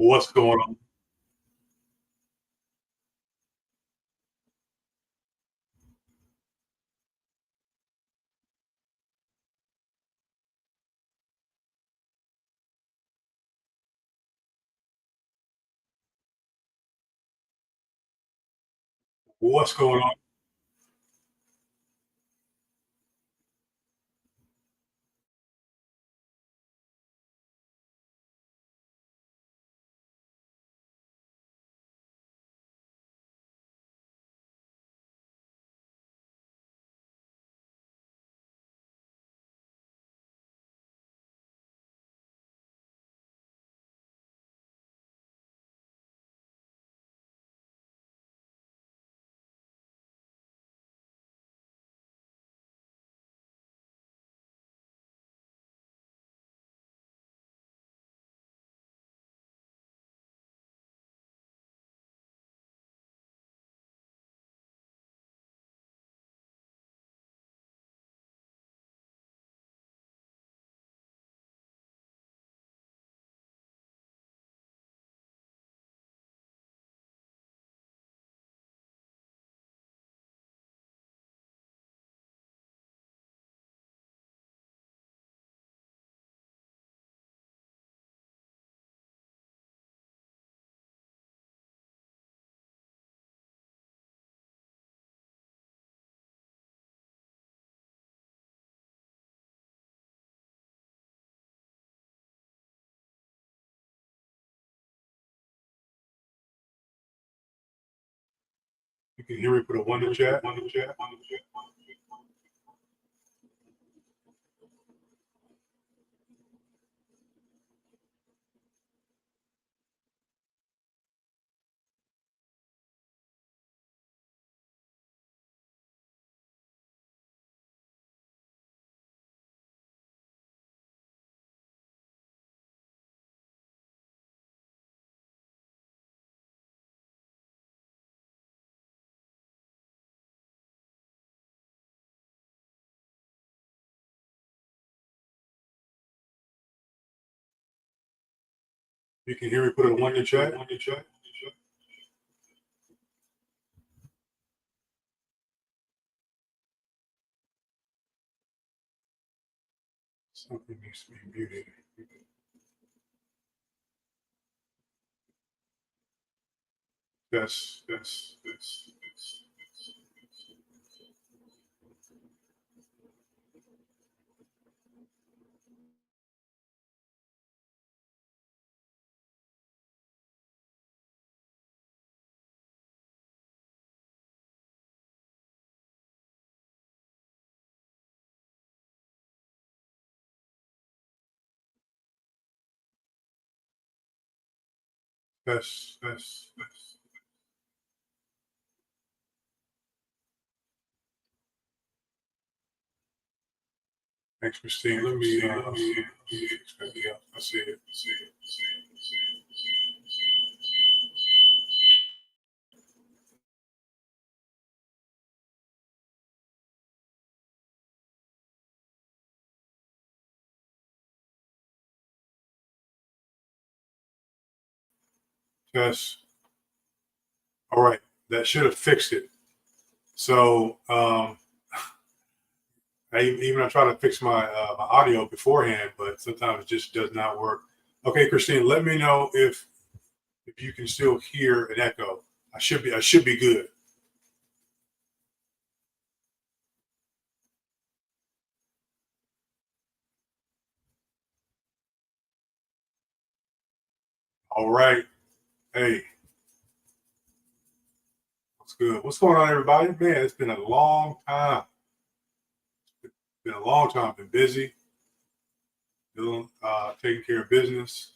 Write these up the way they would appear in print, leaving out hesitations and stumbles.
What's going on? What's going on? can hear me? Put a 1 in the chat. You can hear me? Put a 1 in the chat. Something needs to be muted. Yes. Thanks, Christine. Let me I see it. Yes. All right. That should have fixed it. So I try to fix my my audio beforehand, but sometimes it just does not work. Okay, Christine, let me know if you can still hear an echo. I should be good. All right. Hey, what's good? What's going on, everybody? Man, it's been a long time. Been a long time. Been busy, doing taking care of business,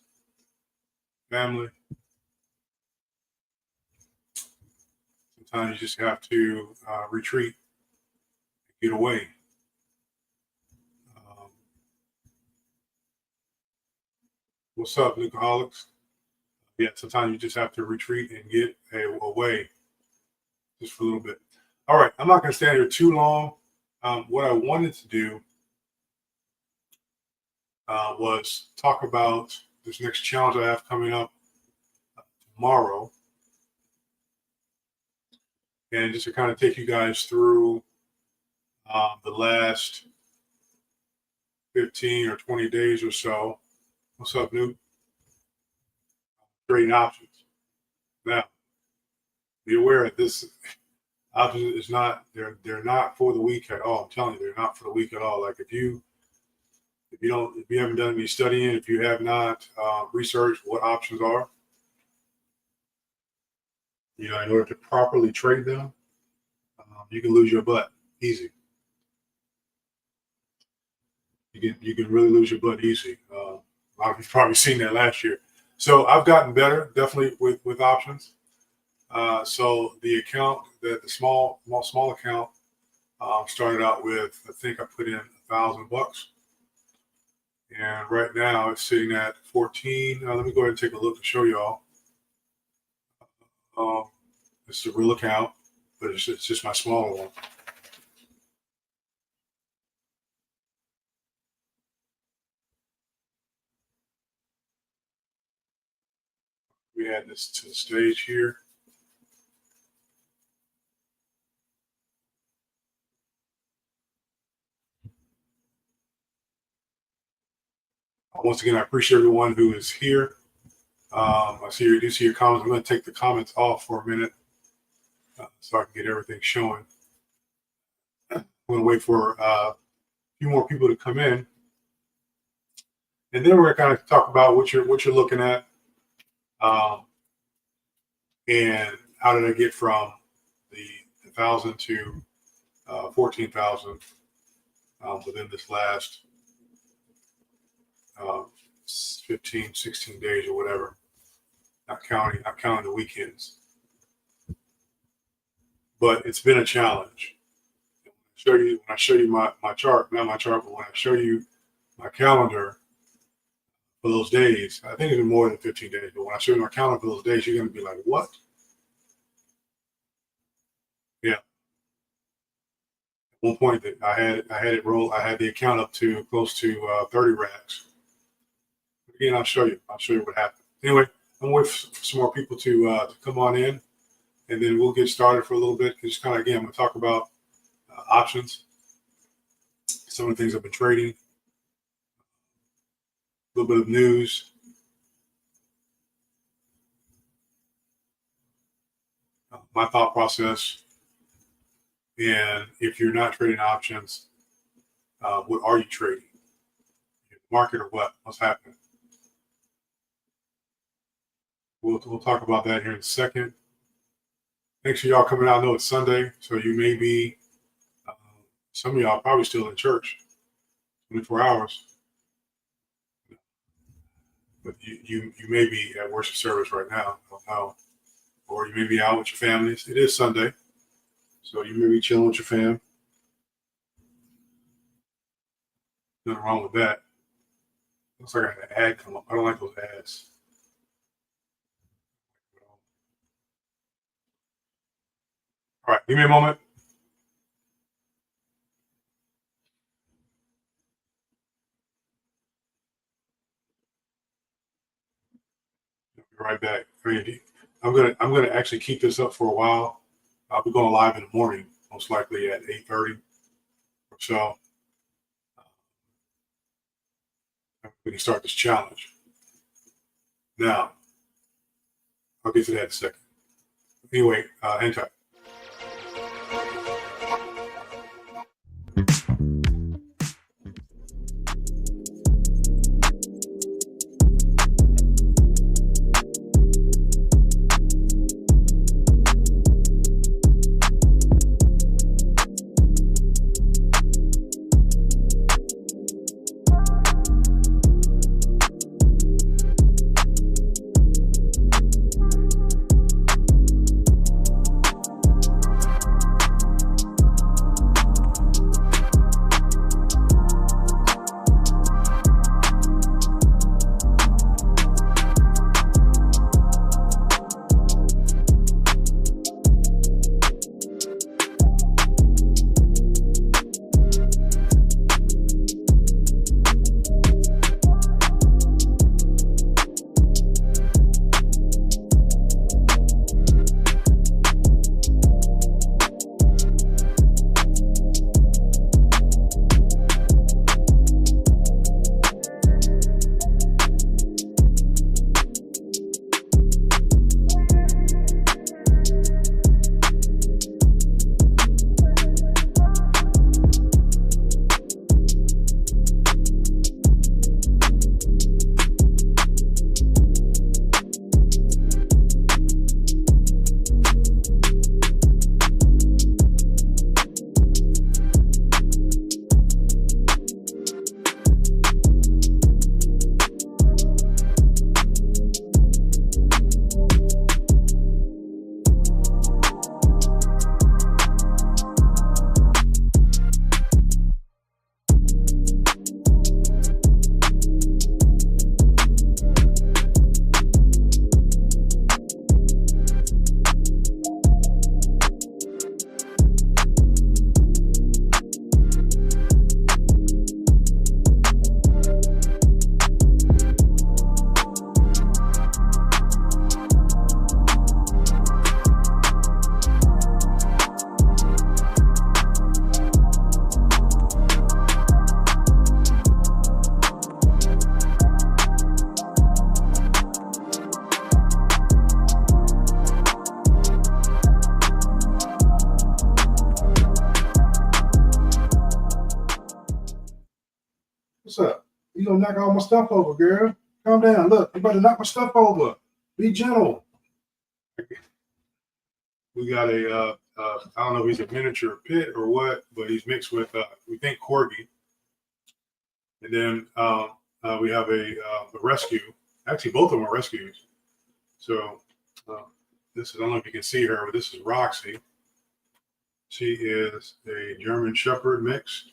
family. Sometimes you just have to retreat, get away. Um, what's up, Lucaholics? Yeah, sometimes you just have to retreat and get away just for a little bit. All right, I'm not going to stand here too long. What I wanted to do was talk about this next challenge I have coming up tomorrow, and just to kind of take you guys through the last 15 or 20 days or so. What's up, Newt? Trading options. Now, be aware that this options is not they're not for the weak at all. I'm telling you, they're not for the weak at all. Like if you haven't done any studying, if you have not researched what options are, in order to properly trade them, you can lose your butt easy. You can really lose your butt easy. A lot of you've probably seen that last year. So I've gotten better, definitely with options. So the account, the small account, started out with, I think I put in $1,000, and right now it's sitting at 14. Let me go ahead and take a look to show y'all. This is a real account, but it's just my smaller one. We add this to the stage here. Once again, I appreciate everyone who is here. I do see your comments. I'm going to take the comments off for a minute so I can get everything showing. I'm going to wait for a few more people to come in, and then we're going to kind of talk about what you're looking at, and how did I get from the 1,000 to 14,000 within this last 15, 16 days or whatever, not counting the weekends. But it's been a challenge. When I show you my chart, not my chart, but when I show you my calendar for those days, I think it's been more than 15 days, but when I show you my calendar for those days, you're going to be like, what? Yeah. At one point that I had it roll, I had the account up to close to 30 racks. Again, I'll show you what happened. Anyway, I'm waiting for some more people to come on in, and then we'll get started for a little bit. Just kind of, again, I'm going to talk about options, some of the things I've been trading, a little bit of news, my thought process, and if you're not trading options, what are you trading? Market or what? What's happening? We'll talk about that here in a second. Thanks for y'all coming out. I know it's Sunday, so you may be, some of y'all probably still in church, 24 hours. But you may be at worship service right now, I don't know. Or you may be out with your families. It is Sunday, so you may be chilling with your fam. Nothing wrong with that. Looks like I had an ad come up. I don't like those ads. All right, give me a moment. I'll be right back. I'm gonna actually keep this up for a while. I'll be going live in the morning, most likely at 8:30 or so. We can start this challenge. Now, I'll get to that in a second. Anyway, hang tight. What's up? You gonna knock all my stuff over, girl. Calm down. Look, you about to knock my stuff over. Be gentle. We got a I don't know if he's a miniature pit or what, but he's mixed with, we think, corgi. And then we have a rescue. Actually, both of them are rescues. So this is, I don't know if you can see her, but this is Roxy. She is a German Shepherd mix.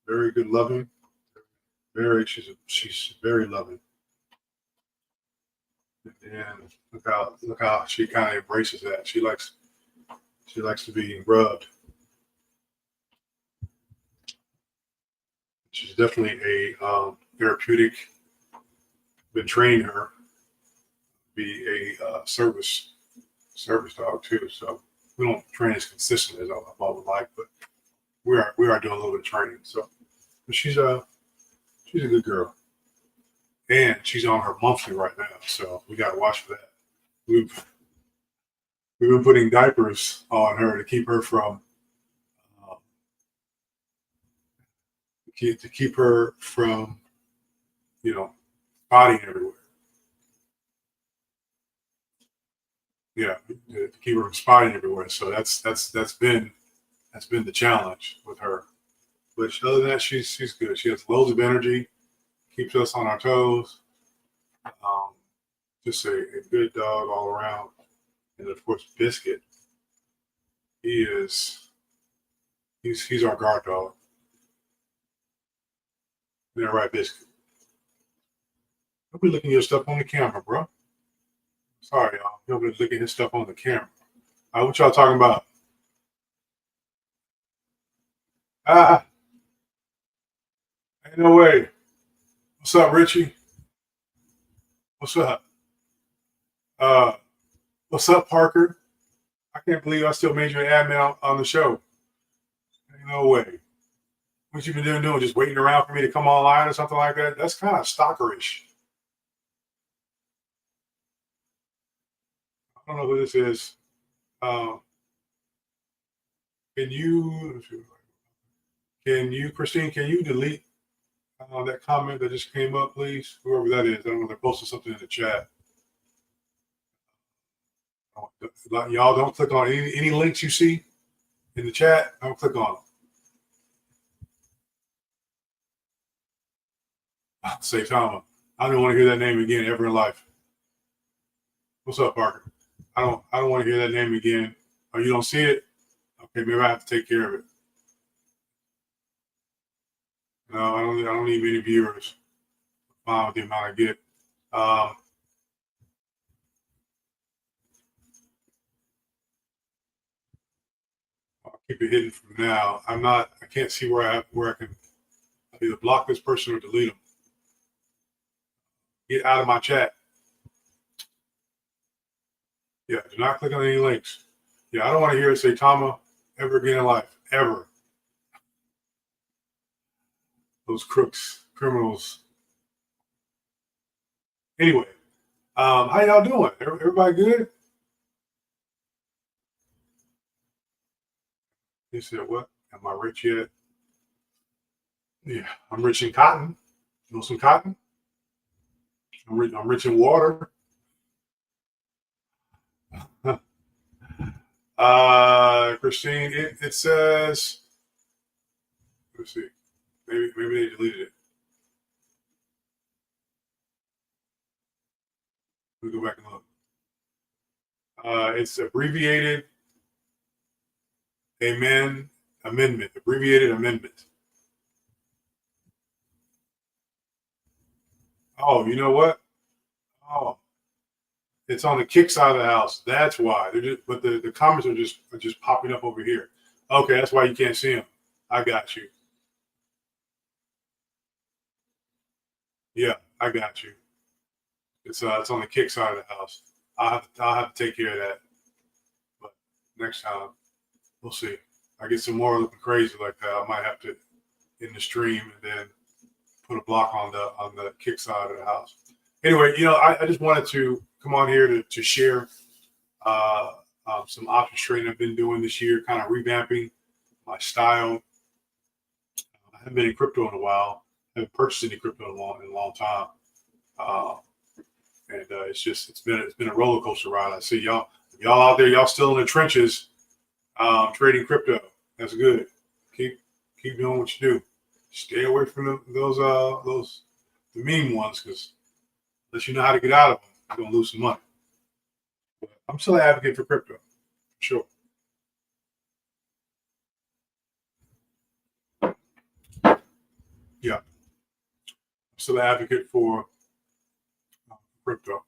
Very good loving. She's very loving. And look how she kind of embraces that. She likes to be rubbed. She's definitely a therapeutic. Been training her to be a service dog too. So we don't train as consistent as I would like, but we are doing a little bit of training. So but she's a good girl, and she's on her monthly right now. So we got to watch for that. We've been putting diapers on her to keep her from spotting everywhere. Yeah, to keep her from spotting everywhere. So that's been the challenge with her. But other than that, she's good. She has loads of energy, keeps us on our toes. Just a good dog all around. And of course, Biscuit. He's our guard dog. Yeah, right, Biscuit. Don't be looking at your stuff on the camera, bro. Sorry, y'all. Don't be looking at his stuff on the camera. All right, what y'all talking about? Ain't no way. What's up, Richie? What's up? What's up, Parker? I can't believe I still made you an admin on the show. Ain't no way. What you been doing? Just waiting around for me to come online or something like that? That's kind of stalkerish. I don't know who this is. Christine, can you delete that comment that just came up, please? Whoever that is. I don't know. They're posting something in the chat. Y'all don't click on any links you see in the chat. Don't click on them. Say, Tama, I don't want to hear that name again ever in life. What's up, Parker? I don't want to hear that name again. Oh, you don't see it? Okay, maybe I have to take care of it. No, I don't need many viewers. I'm fine with the amount I get. I'll keep it hidden from now. I can't see where I can either block this person or delete them. Get out of my chat. Yeah, do not click on any links. Yeah, I don't want to hear it say Tama ever again in life. Ever. Those crooks, criminals. Anyway, how y'all doing? Everybody good? He said, what? Am I rich yet? Yeah, I'm rich in cotton. You know some cotton? I'm rich in water. Christine, it says, let's see. Maybe they deleted it. Let me go back and look. It's abbreviated amendment. Abbreviated amendment. Oh, you know what? Oh, it's on the kick side of the house. That's why. But the comments are just popping up over here. Okay, that's why you can't see them. I got you. Yeah, I got you. It's on the kick side of the house. I'll have to take care of that. But next time, we'll see. I get some more looking crazy like that. I might have to in the stream and then put a block on the kick side of the house. Anyway, I just wanted to come on here to share some options trading I've been doing this year, kind of revamping my style. I haven't been in crypto in a while. I haven't purchased any crypto in a long time. And it's been a roller coaster ride. I see y'all out there, y'all still in the trenches. Trading crypto, that's good. Keep doing what you do. Stay away from those the mean ones, because unless you know how to get out of them, you're gonna lose some money. But I'm still an advocate for crypto, for sure. Yeah, I'm still an advocate for crypto.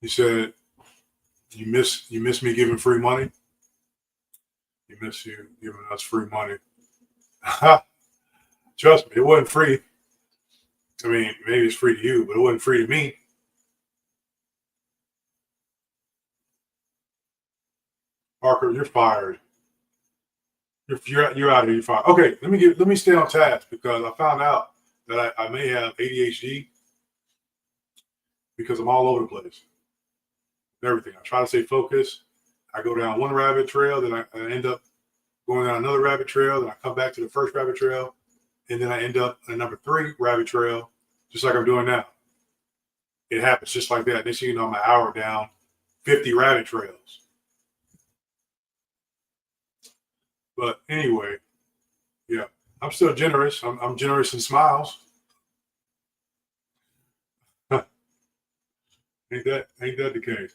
You said you miss me giving free money. You miss you giving us free money. Trust me, it wasn't free. I mean, maybe it's free to you, but it wasn't free to me. Parker, you're fired. You're out of here. You're fired. Okay, let me stay on task, because I found out that I may have ADHD because I'm all over the place. Everything. I try to stay focused. I go down one rabbit trail, then I end up going down another rabbit trail, then I come back to the first rabbit trail, and then I end up in number 3 rabbit trail, just like I'm doing now. It happens just like that. Next thing you know, I'm an hour down 50 rabbit trails. But anyway, yeah, I'm still generous. I'm generous in smiles. Ain't that the case?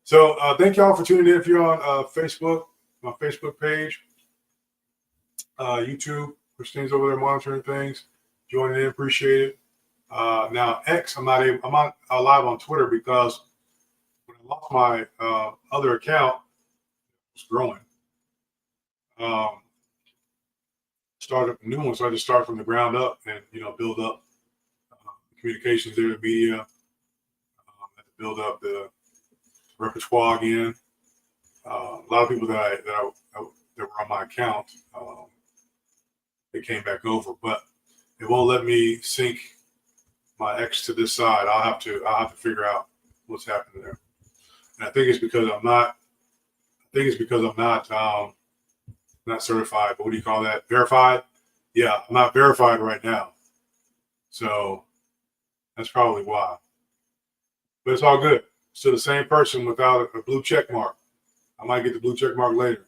So thank y'all for tuning in. If you're on Facebook, my Facebook page, YouTube, Christine's over there monitoring things, joining in, appreciate it. Now X, I'm not live on Twitter, because when I lost my other account, it was growing. Started a new one, so I just started from the ground up and build up communications there, the media, build up the repertoire again. A lot of people that were on my account, they came back over, but it won't let me sync my X to this side. I'll have to figure out what's happening there. And I think it's because I'm not not certified, but what do you call that? Verified? Yeah, I'm not verified right now. So that's probably why. But it's all good. Still the same person without a blue check mark. I might get the blue check mark later.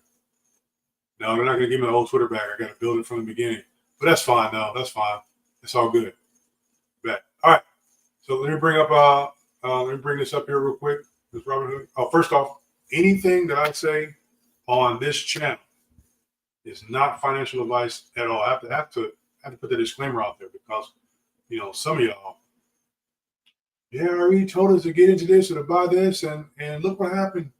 No, they're not going to give me the whole Twitter back. I got to build it from the beginning. But that's fine, though. That's fine. It's all good. Bet. All right. So let me bring this up here real quick. This Robin Hood. Oh, first off, anything that I say on this channel is not financial advice at all. I have to put the disclaimer out there, because some of y'all, yeah, I already told us to get into this or to buy this, and look what happened.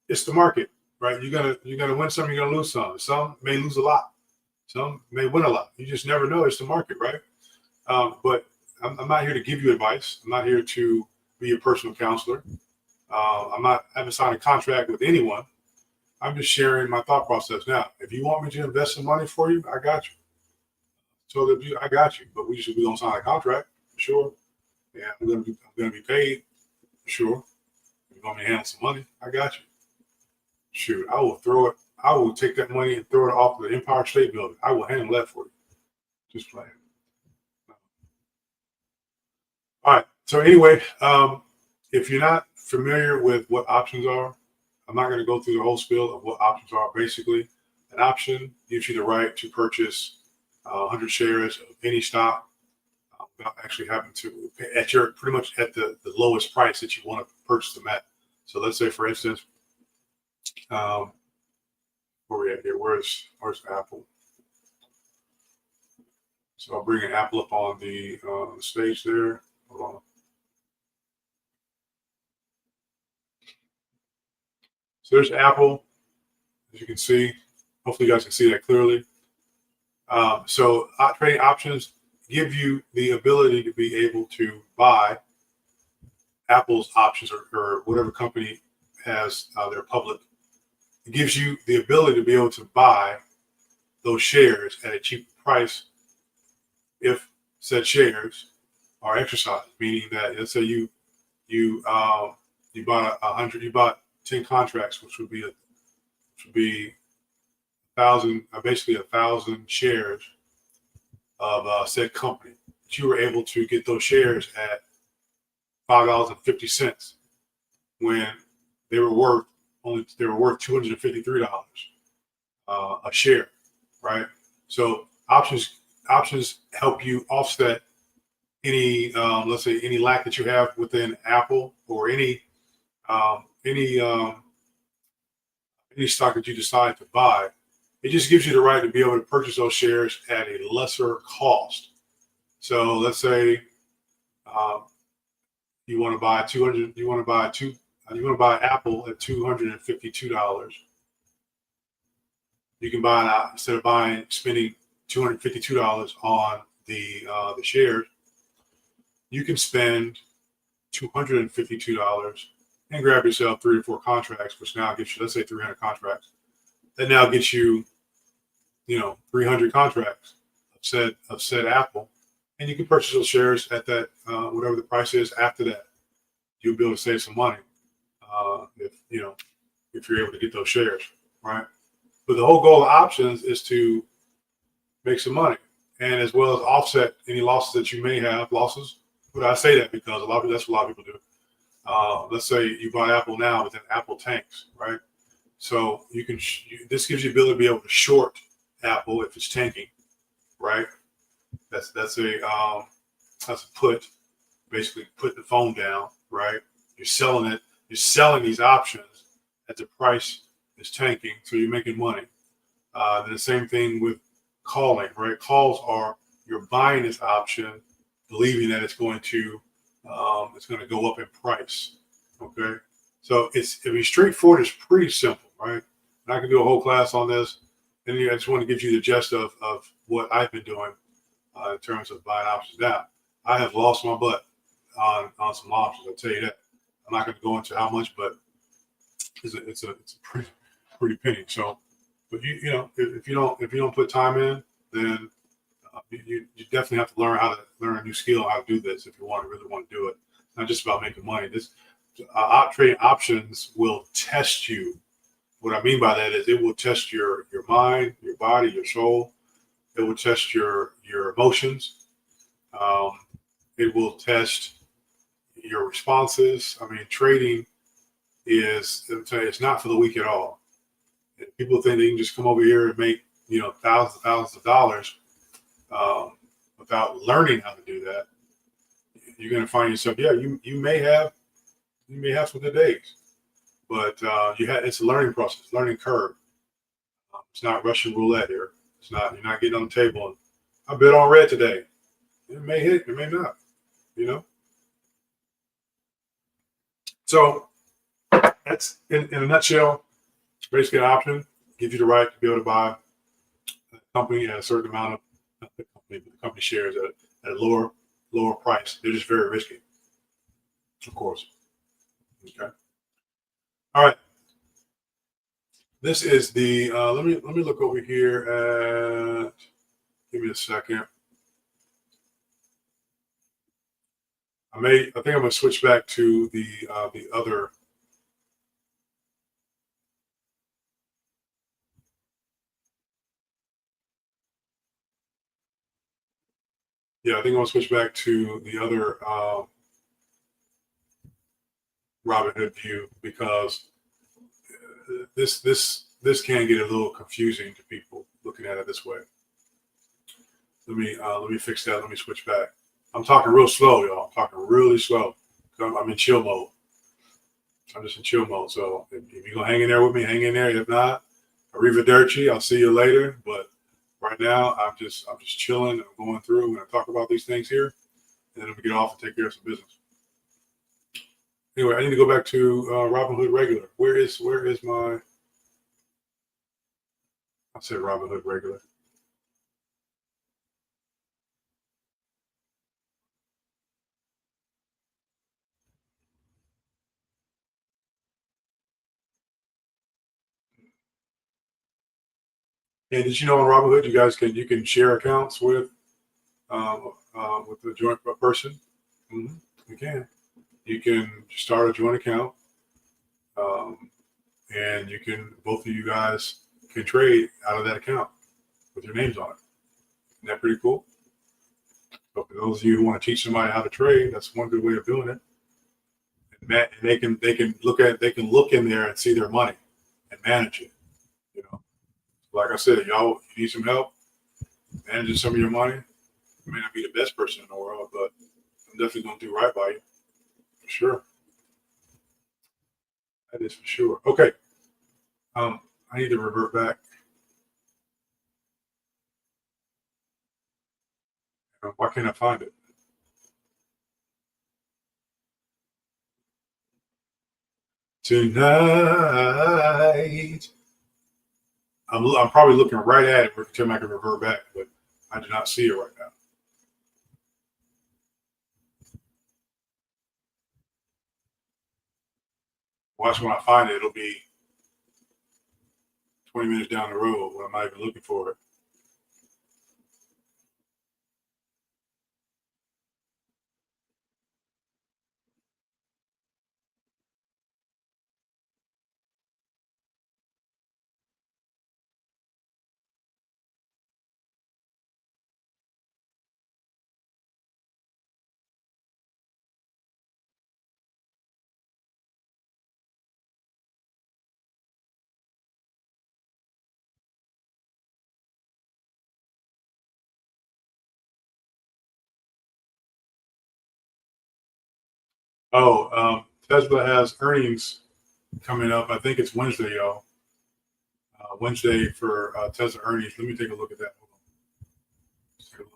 It's the market, right? You're gonna win some, you're gonna lose some. Some may lose a lot, some may win a lot. You just never know. It's the market, right? But I'm not here to give you advice. I'm not here to be your personal counselor. I haven't signed a contract with anyone. I'm just sharing my thought process. Now, if you want me to invest some money for you, I got you. So I got you, but we don't sign a contract, for sure. Yeah, I'm gonna be paid, for sure. If you want me to handle some money, I got you. Shoot, I will take that money and throw it off the Empire State Building. I will handle that for you. Just playing. All right. So anyway, if you're not familiar with what options are, I'm not going to go through the whole spiel of what options are. Basically, an option gives you the right to purchase 100 shares of any stock without actually having to pretty much at the lowest price that you want to purchase them at. So let's say, for instance, where we at here? Where's Apple? So I'll bring an Apple up on the stage there. Hold on. So there's Apple, as you can see. Hopefully you guys can see that clearly. So trading options give you the ability to be able to buy Apple's options, or whatever company has their public. It gives you the ability to be able to buy those shares at a cheap price if said shares are exercised. Meaning that, let's say you bought 100, you bought 10 contracts, which would be 1,000, basically 1,000 shares of said company. But you were able to get those shares at $5.50 when they were worth they were worth $253 a share, right? So options help you offset any let's say any lack that you have within Apple, or any stock that you decide to buy. It just gives you the right to be able to purchase those shares at a lesser cost. So let's say you want to buy Apple at $252. You can buy it, instead of spending $252 on the shares, you can spend $252 and grab yourself 3 or 4 contracts, which now gets you, let's say 300 contracts. That now gets you, 300 contracts of said Apple, and you can purchase those shares at that whatever the price is. After that, you'll be able to save some money if you're able to get those shares, right? But the whole goal of options is to make some money, and as well as offset any losses that you may have. Losses, but I say that because that's what a lot of people do. Let's say you buy Apple now, but then Apple tanks, right? So this gives you the ability to be able to short Apple if it's tanking, right? That's a put, basically putting the phone down, right? You're selling it. You're selling these options at the price is tanking, so you're making money. Then the same thing with calling, right? Calls are, you're buying this option, believing that it's going to go up in price. Okay, so straightforward. It's pretty simple, right? And I can do a whole class on this, and I just want to give you the gist of what I've been doing in terms of buying options. Now, I have lost my butt on some options. I'll tell you that. I'm not going to go into how much, but it's a pretty penny. So, but if you don't put time in, then you definitely have to learn a new skill, how to do this if you really want to do it. It's not just about making money. This trading options will test you. What I mean by that is it will test your mind, your body, your soul. It will test your emotions. It will test your responses. I mean, trading it's not for the weak at all. And people think they can just come over here and make thousands of dollars without learning how to do that. You're going to find yourself, you may have some good days, but it's a learning process, learning curve. It's not Russian roulette here. You're not getting on the table and I bet on red today. It may hit, it may not, So that's in a nutshell. Basically, an option gives you the right to be able to buy a company at a certain amount of the company shares at a lower price. They're just very risky, of course. Okay. All right. This is the let me look over here at. Give me a second. I think I'm going to switch back to the other. Yeah, I think I'm going to switch back to the other Robinhood view, because this can get a little confusing to people looking at it this way. Let me fix that. Let me switch back. I'm talking real slow, y'all. I'm talking really slow. I'm in chill mode. I'm just in chill mode. So if you're gonna hang in there with me, hang in there. If not, arrivederci. I'll see you later. But right now, I'm just chilling. I'm going through. I'm gonna talk about these things here, and then we get off and take care of some business. Anyway, I need to go back to Robinhood regular. Where is my? I said Robinhood regular. And did you know on Robinhood, you can share accounts with a joint person? Mm-hmm. You can. You can start a joint account, and both of you guys can trade out of that account with your names on it. Isn't that pretty cool? So for those of you who want to teach somebody how to trade, that's one good way of doing it. and they can look in there and see their money and manage it. You know, like I said, y'all, you need some help managing some of your money. You may not be the best person in the world, but I'm definitely gonna do right by you for sure. That is for sure. Okay. I need to revert back. Why can't I find it? Tonight. I'm probably looking right at it until I can revert back, but I do not see it right now. Watch when I find it, it'll be 20 minutes down the road when I'm not even looking for it. Oh, Tesla has earnings coming up. I think it's Wednesday, y'all. Wednesday for Tesla earnings. Let me take a look at that. Hold on. Let's take a look.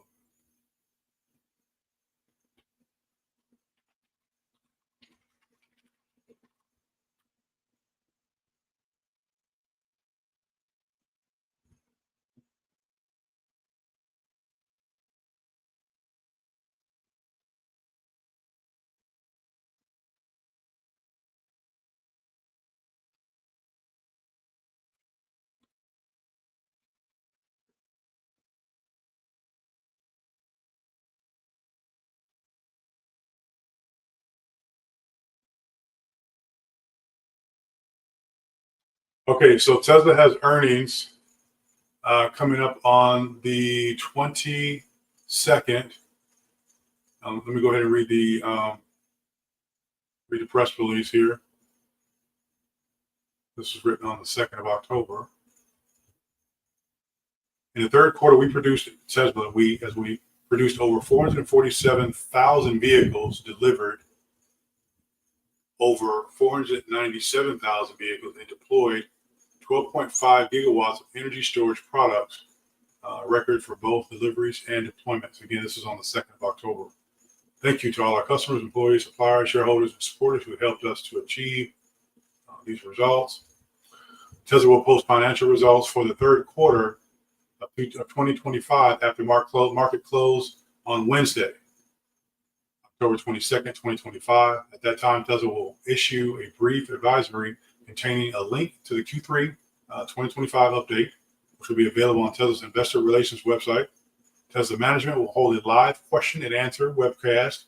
Okay, so Tesla has earnings coming up on the 22nd. Let me go ahead and read the press release here. This was written on the 2nd of October. In the third quarter, we produced Tesla. We produced over 447,000 vehicles, delivered over 497,000 vehicles, and deployed 12.5 gigawatts of energy storage products, record for both deliveries and deployments. Again, this is on the 2nd of October. Thank you to all our customers, employees, suppliers, shareholders, and supporters who helped us to achieve these results. Tesla will post financial results for the third quarter of 2025 after market close on Wednesday, October 22nd, 2025. At that time, Tesla will issue a brief advisory containing a link to the Q3 2025 update, which will be available on Tesla's investor relations website. Tesla management will hold a live question and answer webcast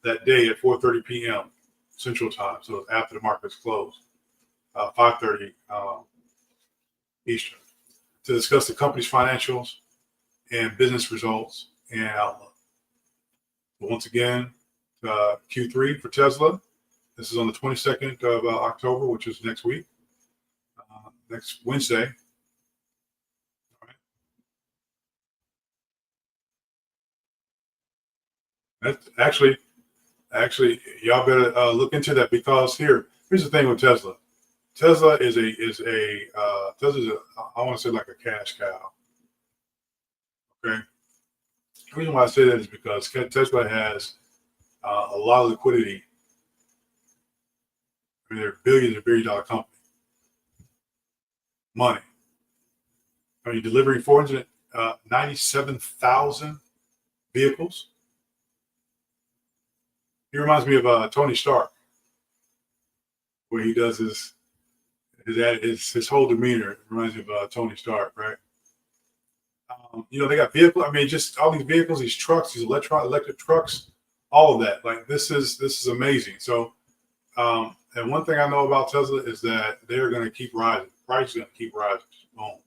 that day at 4:30 p.m. Central Time, so after the markets close, 5:30 Eastern, to discuss the company's financials and business results and outlook. But once again, Q3 for Tesla. This is on the 22nd of October, which is next week, next Wednesday. All right. That's actually, y'all better look into that, because here's the thing with Tesla. Tesla is a I want to say like a cash cow. Okay. The reason why I say that is because Tesla has a lot of liquidity. I mean, they're billion dollar company. Money. I mean, delivering 497,000 vehicles. He reminds me of Tony Stark, where he does his whole demeanor reminds me of Tony Stark, right? They got vehicles. I mean, just all these vehicles, these trucks, these electric trucks, all of that. Like this is amazing. So, and one thing I know about Tesla is that they're going to keep rising. Price is going to keep rising. Boom,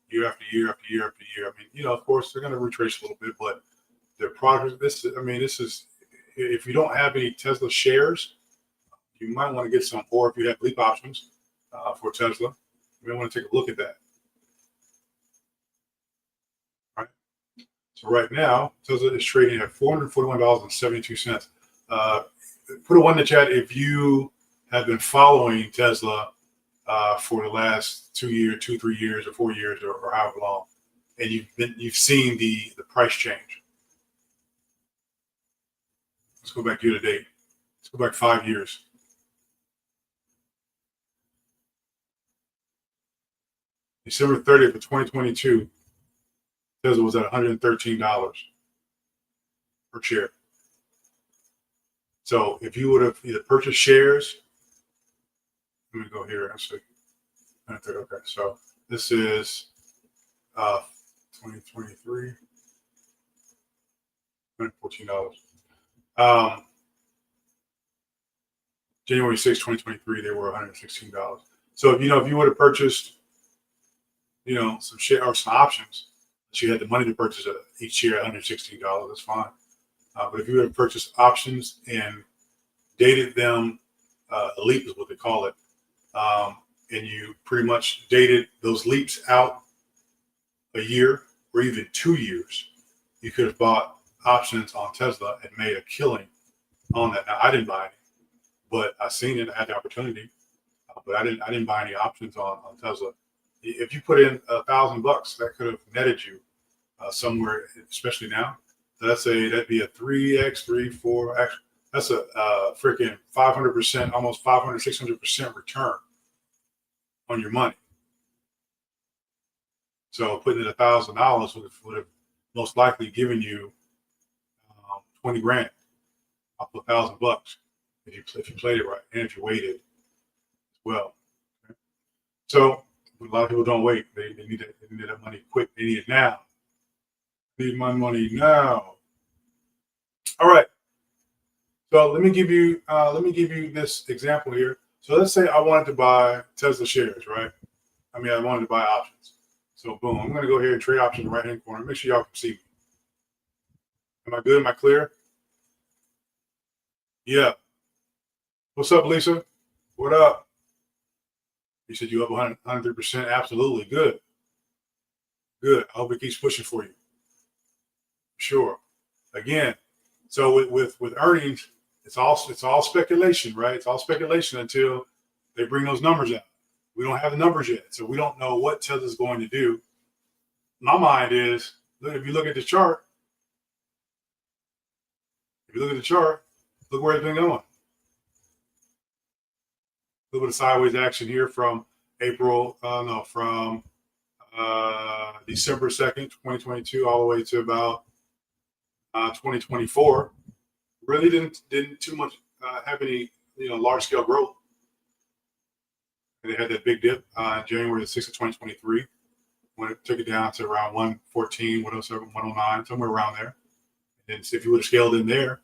year after year after year after year. I mean, of course, they're going to retrace a little bit, but their product. This is. If you don't have any Tesla shares, you might want to get some, or if you have leap options for Tesla, you may want to take a look at that. All right. So right now, Tesla is trading at $441.72. Put a 1 in the chat if you have been following Tesla for the last 2 years, 3 years, or 4 years, or however long, and you've seen the price change. Let's go back year to date. Let's go back 5 years. December 30th of 2022, Tesla was at $113 per share. So if you would have either purchased shares, let me go here and see. Okay, so this is 2023, $114. January 6, 2023, they were $116. So if you would have purchased, some share or some options, that you had the money to purchase each share at $116, that's fine. But if you would have purchased options and dated them, a leap is what they call it, and you pretty much dated those leaps out a year or even 2 years, you could have bought options on Tesla and made a killing on that. Now, I didn't buy any, but I seen it. I had the opportunity, but I didn't buy any options on Tesla. If you put in $1,000, that could have netted you somewhere, especially now. That'd be a 3x, 4x. That's a freaking 500%, almost 500, 600% return on your money. So putting in $1,000 would have most likely given you 20 grand off of $1,000 if you played it right and if you waited as well. Okay? So a lot of people don't wait. They need that money quick. They need it now. Need my money now. All right. So let me give you this example here. So let's say I wanted to buy Tesla shares, right? I wanted to buy options. So boom, I'm going to go here and trade options in the right-hand corner. Make sure y'all can see me. Am I good? Am I clear? Yeah. What's up, Lisa? What up? You said you up 103%. Absolutely. Good. Good. I hope it keeps pushing for you. Sure. Again, so with earnings, it's all speculation, right? It's all speculation until they bring those numbers out. We don't have the numbers yet, so we don't know what Tesla's going to do. My mind is, if you look at the chart, look where it's been going. A little bit of sideways action here from December 2nd, 2022, all the way to about 2024. Really didn't too much have any large scale growth. And they had that big dip on January the 6th of 2023 when it took it down to around 114, 107, 109, somewhere around there. And if you would have scaled in there, it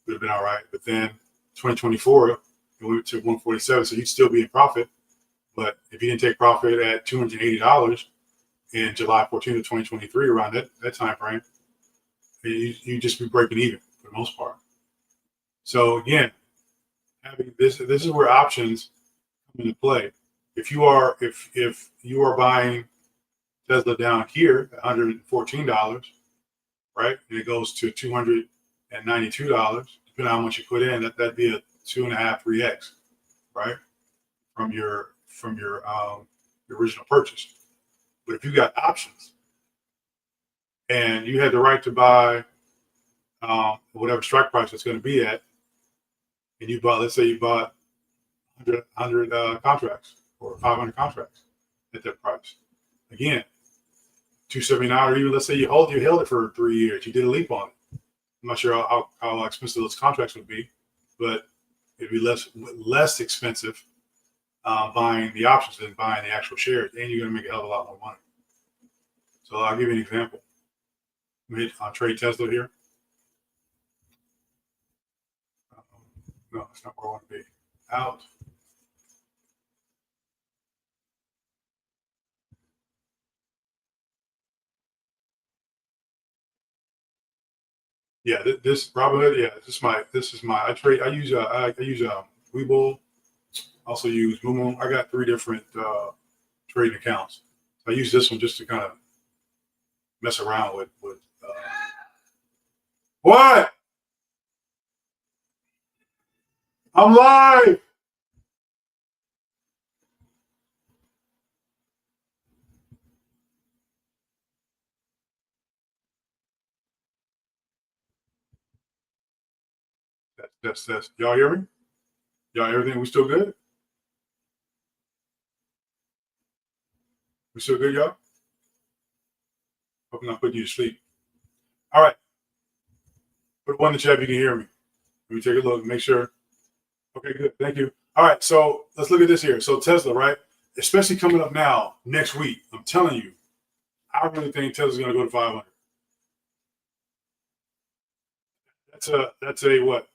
would have been all right. But then 2024, it went to 147, so you'd still be in profit. But if you didn't take profit at $280 in July 14th of 2023, around that time frame, you just be breaking even for the most part. So again, having this is where options come into play. If you are buying Tesla down here at $114, right, and it goes to $292, depending on how much you put in, that'd be a 2.5, 3x, right, from your original purchase. But if you got options and you had the right to buy whatever strike price it's going to be at, and you bought, let's say you bought 100 contracts or 500 contracts at that price, again, 279, or even let's say you held it for 3 years, you did a leap on it. I'm not sure how expensive those contracts would be, but it'd be less expensive buying the options than buying the actual shares, and you're going to make a hell of a lot more money. So I'll give you an example. I'll trade Tesla here. No, it's not where I want to be. Out. Yeah, this Robinhood. Yeah, this is my. I use Webull also use Moon. I got 3 different trading accounts. So I use this one just to kind of mess around with what? I'm live. That's y'all hear me? Y'all, everything, we still good? We still good, y'all? Hope I'm not putting you to sleep. All right. Put one in the chat if you can hear me. Let me take a look, make sure. Okay, good. Thank you. All right, so let's look at this here. So Tesla, right? Especially coming up now, next week. I'm telling you, I really think Tesla's going to go to 500. That's a what?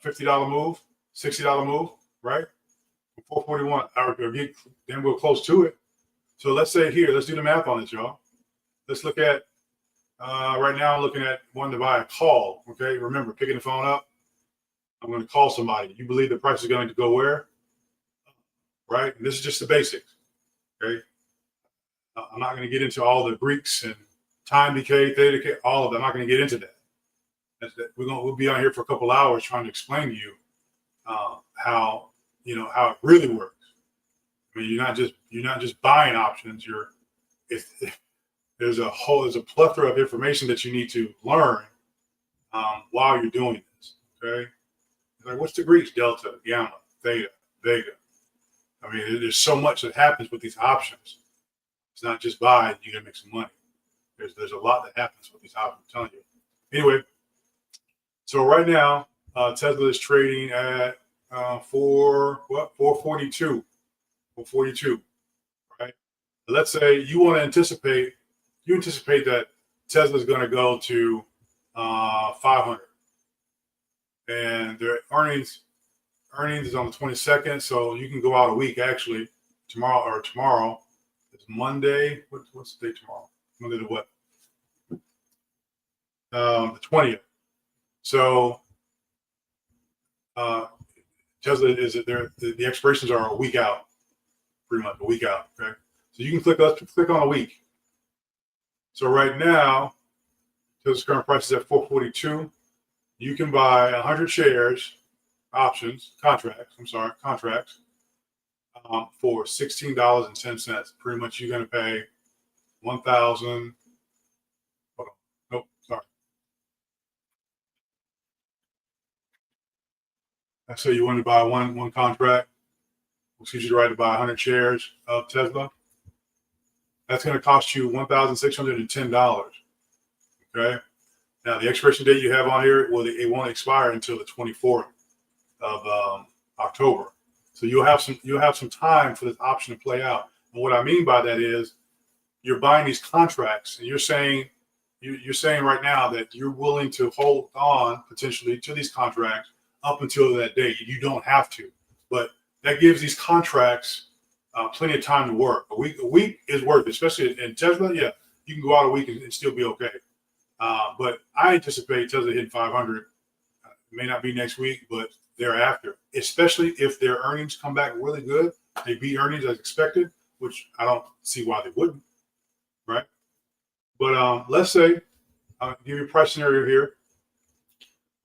$50 move, $60 move, right? 441, or get then we're close to it. So let's say here, let's do the math on this, y'all. Let's look at right now. I'm looking at one to buy a call. Okay, remember picking the phone up. I'm going to call somebody. You believe the price is going to go where? Right. And this is just the basics. Okay. I'm not going to get into all the Greeks and time decay, theta decay, all of that. I'm not going to get into that. We'll be on here for a couple hours trying to explain to you how it really works. I mean, you're not just buying options. There's a plethora of information that you need to learn while you're doing this. Okay, like what's the Greeks? Delta, gamma, theta, vega. I mean, there's so much that happens with these options. It's not just buy and you're gonna make some money. There's a lot that happens with these options. I'm telling you. Anyway, so right now Tesla is trading at 442, 442, right? Let's say you anticipate that Tesla is going to go to 500, and their earnings is on the 22nd, so you can go out a week actually. Tomorrow is Monday. What's the date tomorrow? Monday to what? The 20th. So Tesla the expirations are a week out, pretty much a week out. Okay, so you can click on a week. So right now, Tesla's current price is at 442. You can buy 100 shares, contracts for $16.10. Pretty much you're going to pay 1,000. Hold on. Nope, sorry. So you want to buy one contract, which gives you the right to buy 100 shares of Tesla. That's going to cost you $1,610. Okay. Now the expiration date you have on here, it won't expire until the 24th of October. So you'll have some time for this option to play out. And what I mean by that is you're buying these contracts, and you're saying right now that you're willing to hold on potentially to these contracts up until that date. You don't have to, but that gives these contracts plenty of time to work. A week is worth it, especially in Tesla. Yeah, you can go out a week and still be okay. But I anticipate Tesla hitting 500. It may not be next week, but thereafter, especially if their earnings come back really good. They beat earnings as expected, which I don't see why they wouldn't, right? But let's say, I'll give you a price scenario here.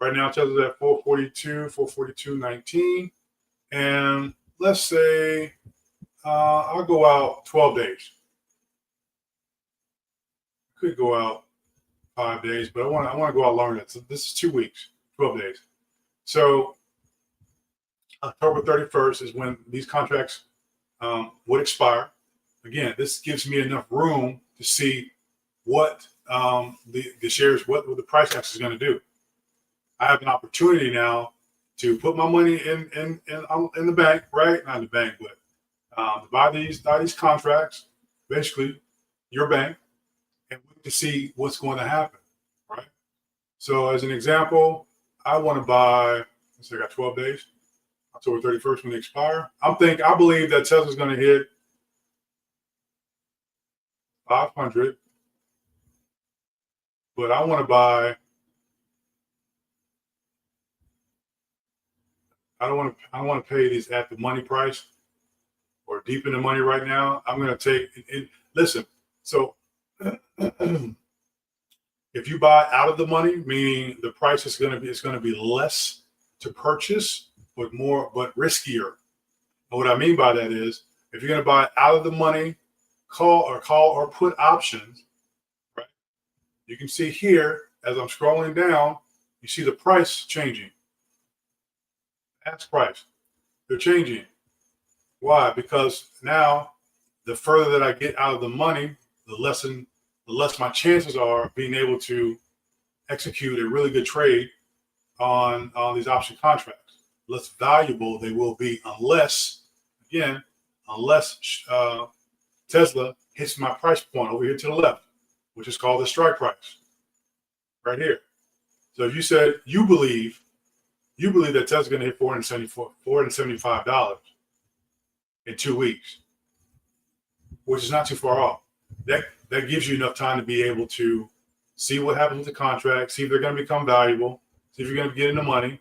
Right now, Tesla's at 442, 442.19. And let's say I'll go out 12 days. Could go out 5 days, but I want to go out longer. So this is 2 weeks, 12 days. So October 31st is when these contracts would expire. Again, this gives me enough room to see what the shares, what the price action is going to do. I have an opportunity now to put my money in the bank, right? Not in the bank, but to buy these contracts, basically your bank, and wait to see what's going to happen, right? So as an example, I want to buy. Let's say I got 12 days. October 31st when they expire. I believe that Tesla's going to hit 500, but I want to buy I don't want to pay these at the money price or deep in the money right now. I'm going to take it. Listen, so if you buy out of the money, meaning the price is going to be less to purchase, but riskier. And what I mean by that is, if you're going to buy out of the money, call or put options, right? You can see here as I'm scrolling down, you see the price changing. Ask price, they're changing. Why? Because now the further that I get out of the money, the less my chances are of being able to execute a really good trade on these option contracts. Less valuable they will be unless Tesla hits my price point over here to the left, which is called the strike price, right here. So if you said you believe that Tesla's going to hit $475 in 2 weeks, which is not too far off. That gives you enough time to be able to see what happens with the contract, see if they're going to become valuable, see if you're going to get into money.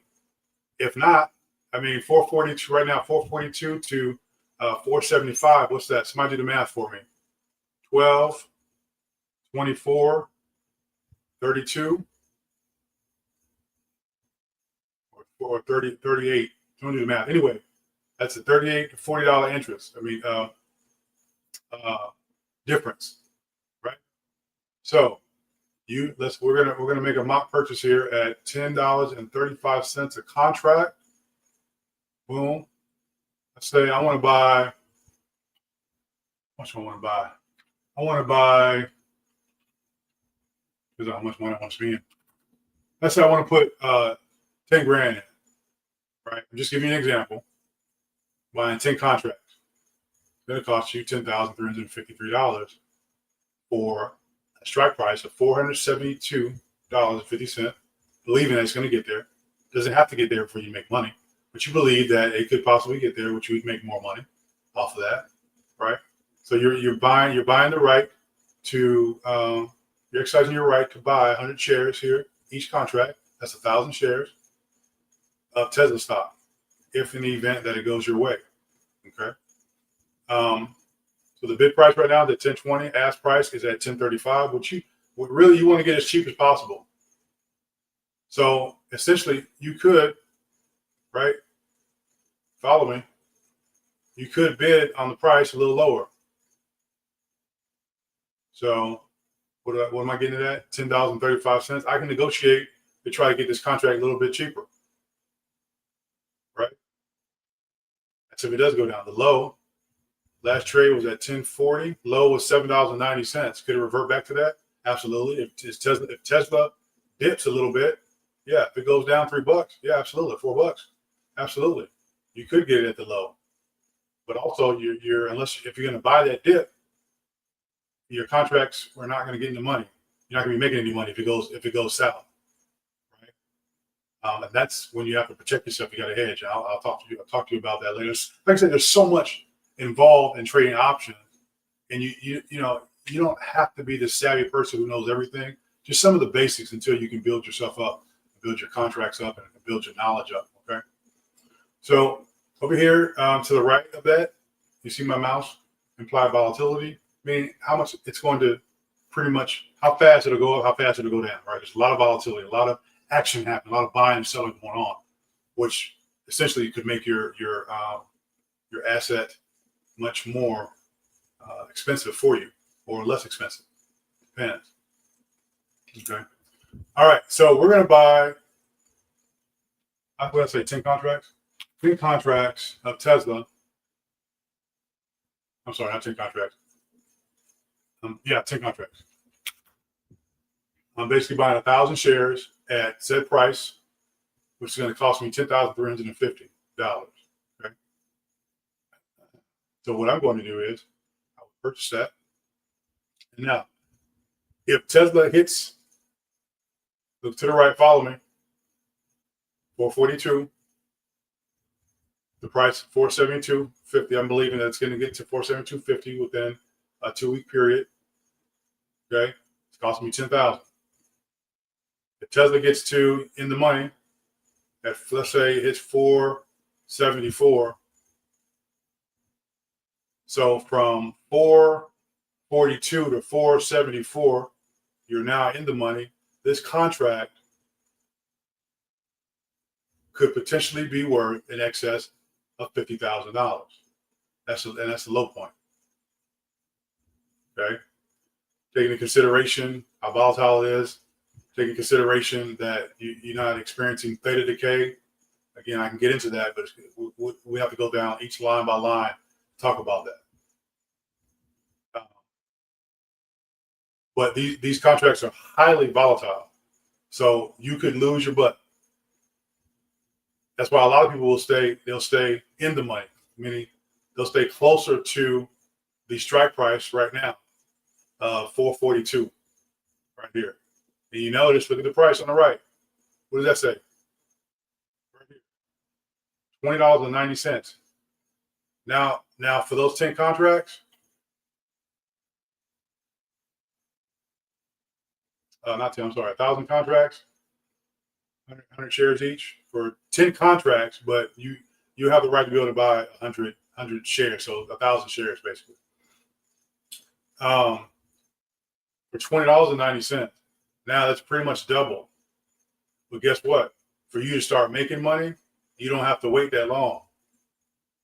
If not, I mean, 442 right now, 442 to 475. What's that? Somebody do the math for me. 12, 24, 32, or 30, 38. Don't do the math. Anyway, that's a $38 to $40 interest. I mean, difference, right? So we're gonna make a mock purchase here at $10.35 a contract. Boom. Let's say I want to buy. How much do I want to buy? I want to buy. Because how much money I want to spend. Let's say I want to put 10 grand in. Right. I'm just giving you an example. Buying 10 contracts. It's going to cost you $10,353 for a strike price of $472.50. Believing that it's going to get there. Doesn't have to get there before you make money, but you believe that it could possibly get there, which you would make more money off of that, right? So you're buying the right to you're exercising your right to buy 100 shares here each contract. That's 1,000 shares of Tesla stock, if in the event that it goes your way. Okay. So the bid price right now, the 1020 ask price is at 1035, what you want to get as cheap as possible. So essentially you could, right? Follow me. You could bid on the price a little lower. So what am I getting at? $10.35. I can negotiate to try to get this contract a little bit cheaper. Right? That's if it does go down. The low, last trade was at 1040. Low was $7.90. Could it revert back to that? Absolutely. If Tesla dips a little bit, yeah. If it goes down $3, yeah, absolutely. $4, absolutely. You could get it at the low. But also, if you're going to buy that dip, your contracts are not going to get any money. You're not going to be making any money if it goes south. And that's when you have to protect yourself. You got to hedge. I'll talk to you about that later. Like I said, there's so much involved in trading options, and you don't have to be the savvy person who knows everything. Just some of the basics until you can build yourself up, build your contracts up, and build your knowledge up. Okay. So over here to the right of that, you see my mouse, implied volatility, meaning how much it's going to pretty much how fast it'll go up, how fast it'll go down. Right. There's a lot of volatility, a lot of action happening, a lot of buying and selling going on, which essentially could make your asset much more expensive for you or less expensive. Depends. Okay. All right. So we're going to buy, what did I say, 10 contracts? 10 contracts of Tesla. I'm sorry, not 10 contracts. 10 contracts. I'm basically buying 1,000 shares at said price, which is going to cost me $10,350. Okay. So what I'm going to do is I will purchase that. And now, if Tesla hits, look to the right, follow me, 442, the price 472.50. I'm believing that it's going to get to 472.50 within a 2-week period. Okay, it's costing me $10,000. If Tesla gets to in the money, let's say it's 4 474. So from 442 to 474, you're now in the money. This contract could potentially be worth in excess of $50,000. That's the low point. Okay. Taking into consideration how volatile it is, taking consideration that you're not experiencing theta decay. Again, I can get into that, but we have to go down each line by line, talk about that. But these contracts are highly volatile, so you could lose your butt. That's why a lot of people will stay. They'll stay in the money, meaning they'll stay closer to the strike price right now, 442, right here. And you notice, look at the price on the right. What does that say? Right here, $20.90. Now for those 10 contracts, not 10, I'm sorry, 1,000 contracts, 100 shares each for 10 contracts, but you have the right to be able to buy 100 shares, so 1,000 shares basically. For $20.90, now that's pretty much double. But guess what? For you to start making money, you don't have to wait that long,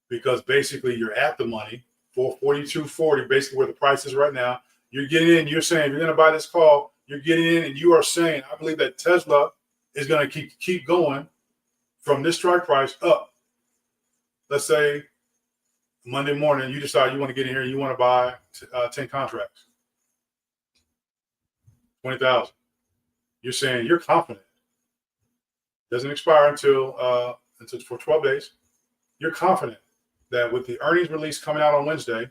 because basically you're at the money, 442.40, basically where the price is right now. You're getting in. You're saying you're going to buy this call. You're getting in, and you are saying, I believe that Tesla is going to keep going from this strike price up. Let's say Monday morning, you decide you want to get in here and you want to buy 10 contracts, 20,000. You're saying you're confident. Doesn't expire until for 12 days. You're confident that with the earnings release coming out on Wednesday,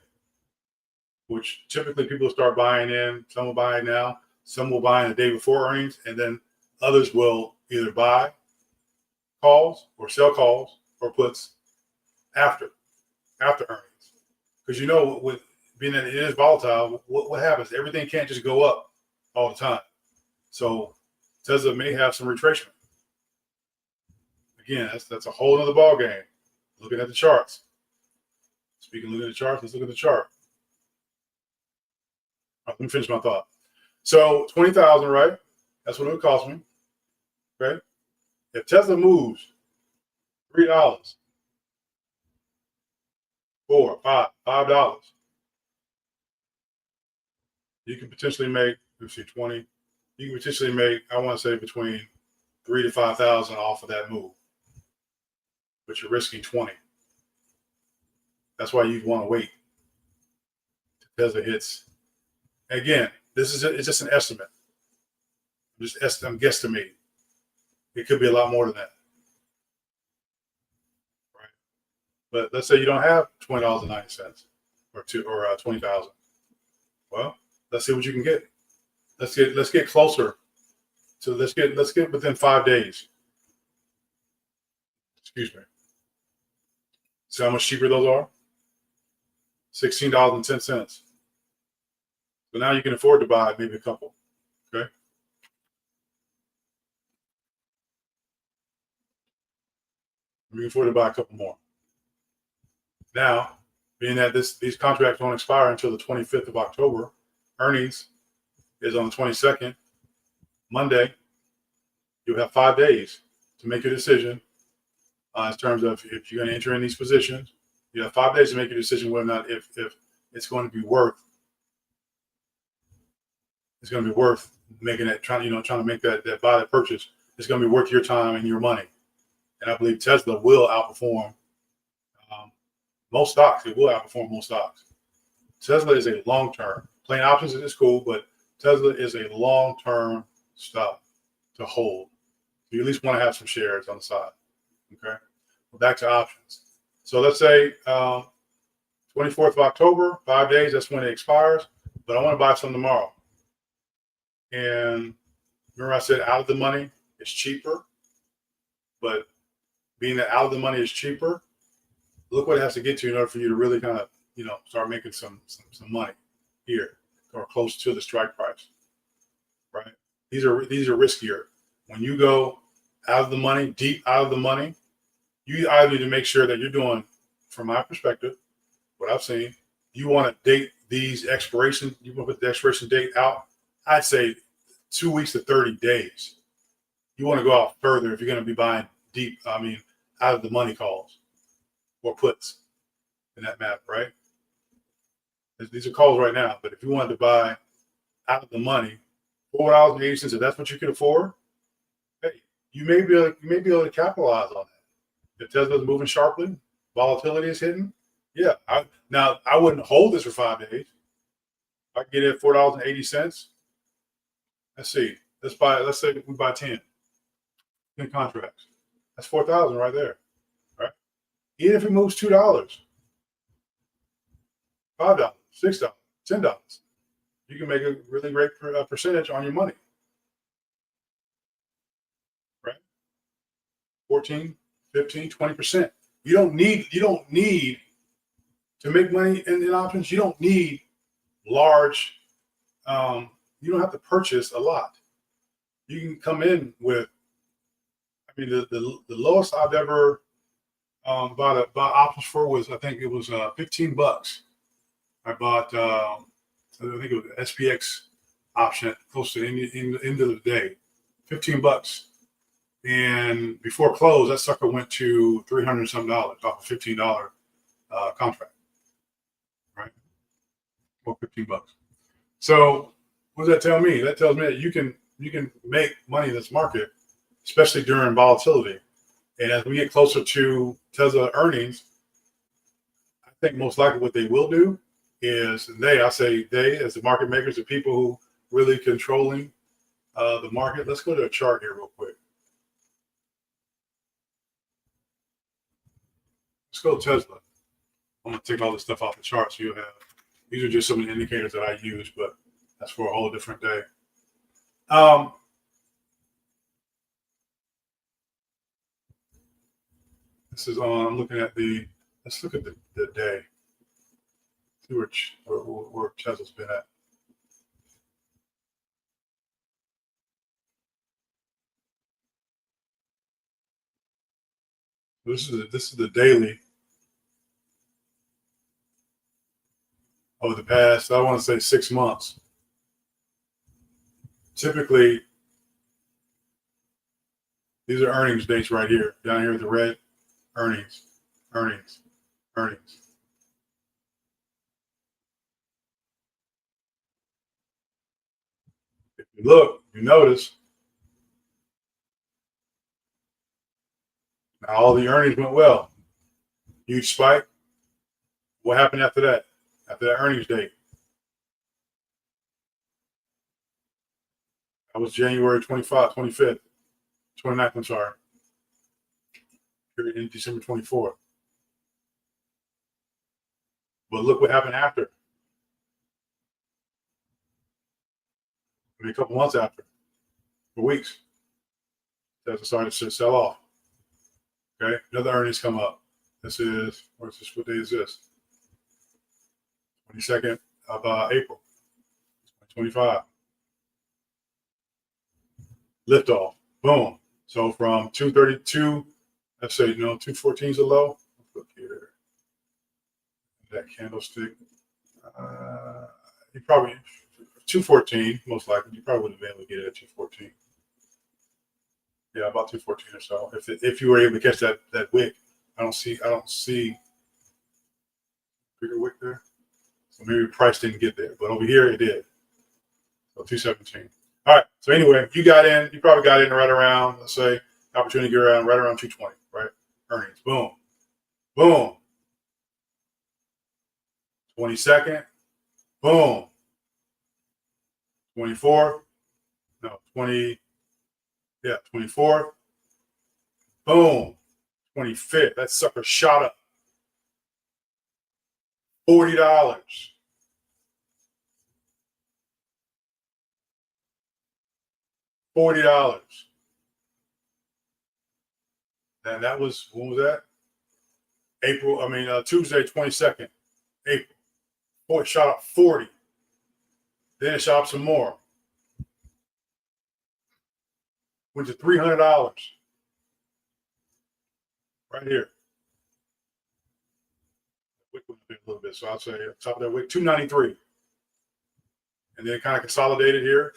which typically people start buying in, some will buy it now, some will buy in the day before earnings, and then others will either buy calls or sell calls or puts after earnings. Because with being that it is volatile, what happens? Everything can't just go up all the time. So Tesla may have some retracement. Again, that's a whole other ball game. Looking at the charts. Looking at the charts, let's look at the chart. All right, let me finish my thought. So 20,000, right? That's what it would cost me. Okay. If Tesla moves $3, $4, $5, you can potentially make, let's see, 20. You can potentially make, I want to say, between 3,000 to 5,000 off of that move. But you're risking 20. That's why you'd want to wait till Tesla hits. Again, it's just an estimate. I'm guesstimating. It could be a lot more than that. Right? But let's say you don't have $20.90 or 20,000. Well, let's see what you can get. Let's get closer to let's get within 5 days. Excuse me. See how much cheaper those are? $16.10. So now you can afford to buy maybe a couple. Okay. You can afford to buy a couple more. Now, being that these contracts don't expire until the 25th of October, earnings is on the 22nd, Monday. You'll have 5 days to make your decision in terms of if you're going to enter in these positions. You have 5 days to make your decision whether or not if it's going to be worth. It's going to be worth making that trying to make that buy, that purchase. It's going to be worth your time and your money. And I believe Tesla will outperform most stocks. It will outperform most stocks. Tesla is a long-term. Playing options is cool, but Tesla is a long-term stock to hold. You at least want to have some shares on the side. Okay. Well, back to options. So let's say 24th of October, 5 days. That's when it expires. But I want to buy some tomorrow. And remember I said out of the money is cheaper. But being that out of the money is cheaper, look what it has to get to in order for you to really kind of, start making some money here or close to the strike price, right? These are riskier. When you go out of the money, deep out of the money, you either need to make sure that you're doing, from my perspective, what I've seen, you want to date these expiration, you want to put the expiration date out, I'd say 2 weeks to 30 days. You want to go out further if you're going to be buying deep, out of the money calls or puts in that map, right? These are calls right now, but if you wanted to buy out of the money, $4.80, if that's what you can afford, hey, you may be able to capitalize on that. If Tesla's moving sharply, volatility is hitting, yeah. I wouldn't hold this for 5 days. I can get it at $4.80. Let's see. Let's say we buy 10 contracts. That's 4,000 right there, right? Even if it moves $2, $5, $6, $10, you can make a really great percentage on your money, right? 14, 15, 20%. You don't need to make money in options. You don't need large. You don't have to purchase a lot. You can come in with. The lowest I've ever bought options for was, I think it was $15. I bought I think it was an SPX option close to the end of the day, $15. And before close, that sucker went to $300 some off a $15 contract, right? Or $15. So what does that tell me? That tells me that you can make money in this market, especially during volatility. And as we get closer to Tesla earnings, I think most likely what they will do is they, as the market makers, the people who really controlling the market. Let's go to a chart here real quick. Let's go to Tesla. I'm going to take all this stuff off the chart so you'll have, these are just some of the indicators that I use, but that's for a whole different day. This is on, I'm looking at let's look at the day. See where Tesla's been at. This is the daily over the past, I want to say 6 months. Typically, these are earnings dates right here, down here with the red. Earnings. If you look, you notice now all the earnings went well. Huge spike. What happened after that? After that earnings date? That was January 25th, 29th, I'm sorry. In December 24th. But look what happened after. A couple months after, for weeks, Tesla started to sell off. Okay, another earnings come up. What day is this? 22nd of April, 2025. Liftoff, boom. So from 232, let's say 214 is a low. Let's look here. That candlestick. You probably 214, most likely. You probably wouldn't have been able to get it at 214. Yeah, about 214 or so. If you were able to catch that wick, I don't see bigger wick there. So maybe price didn't get there, but over here it did. So 217. All right. So anyway, you probably got in right around, let's say, opportunity right around 220, right? Earnings. Boom. Boom. 22nd. Boom. 24th. No, 20. Yeah, 24th. Boom. 25th. That sucker shot up. $40. $40. And that was, when was that? Tuesday, 22nd, April. Boy, it shot up 40. Then it shot up some more. Went to $300. right here. Wick went up a little bit, so I'll say top of that wick, 293. And then kind of consolidated here.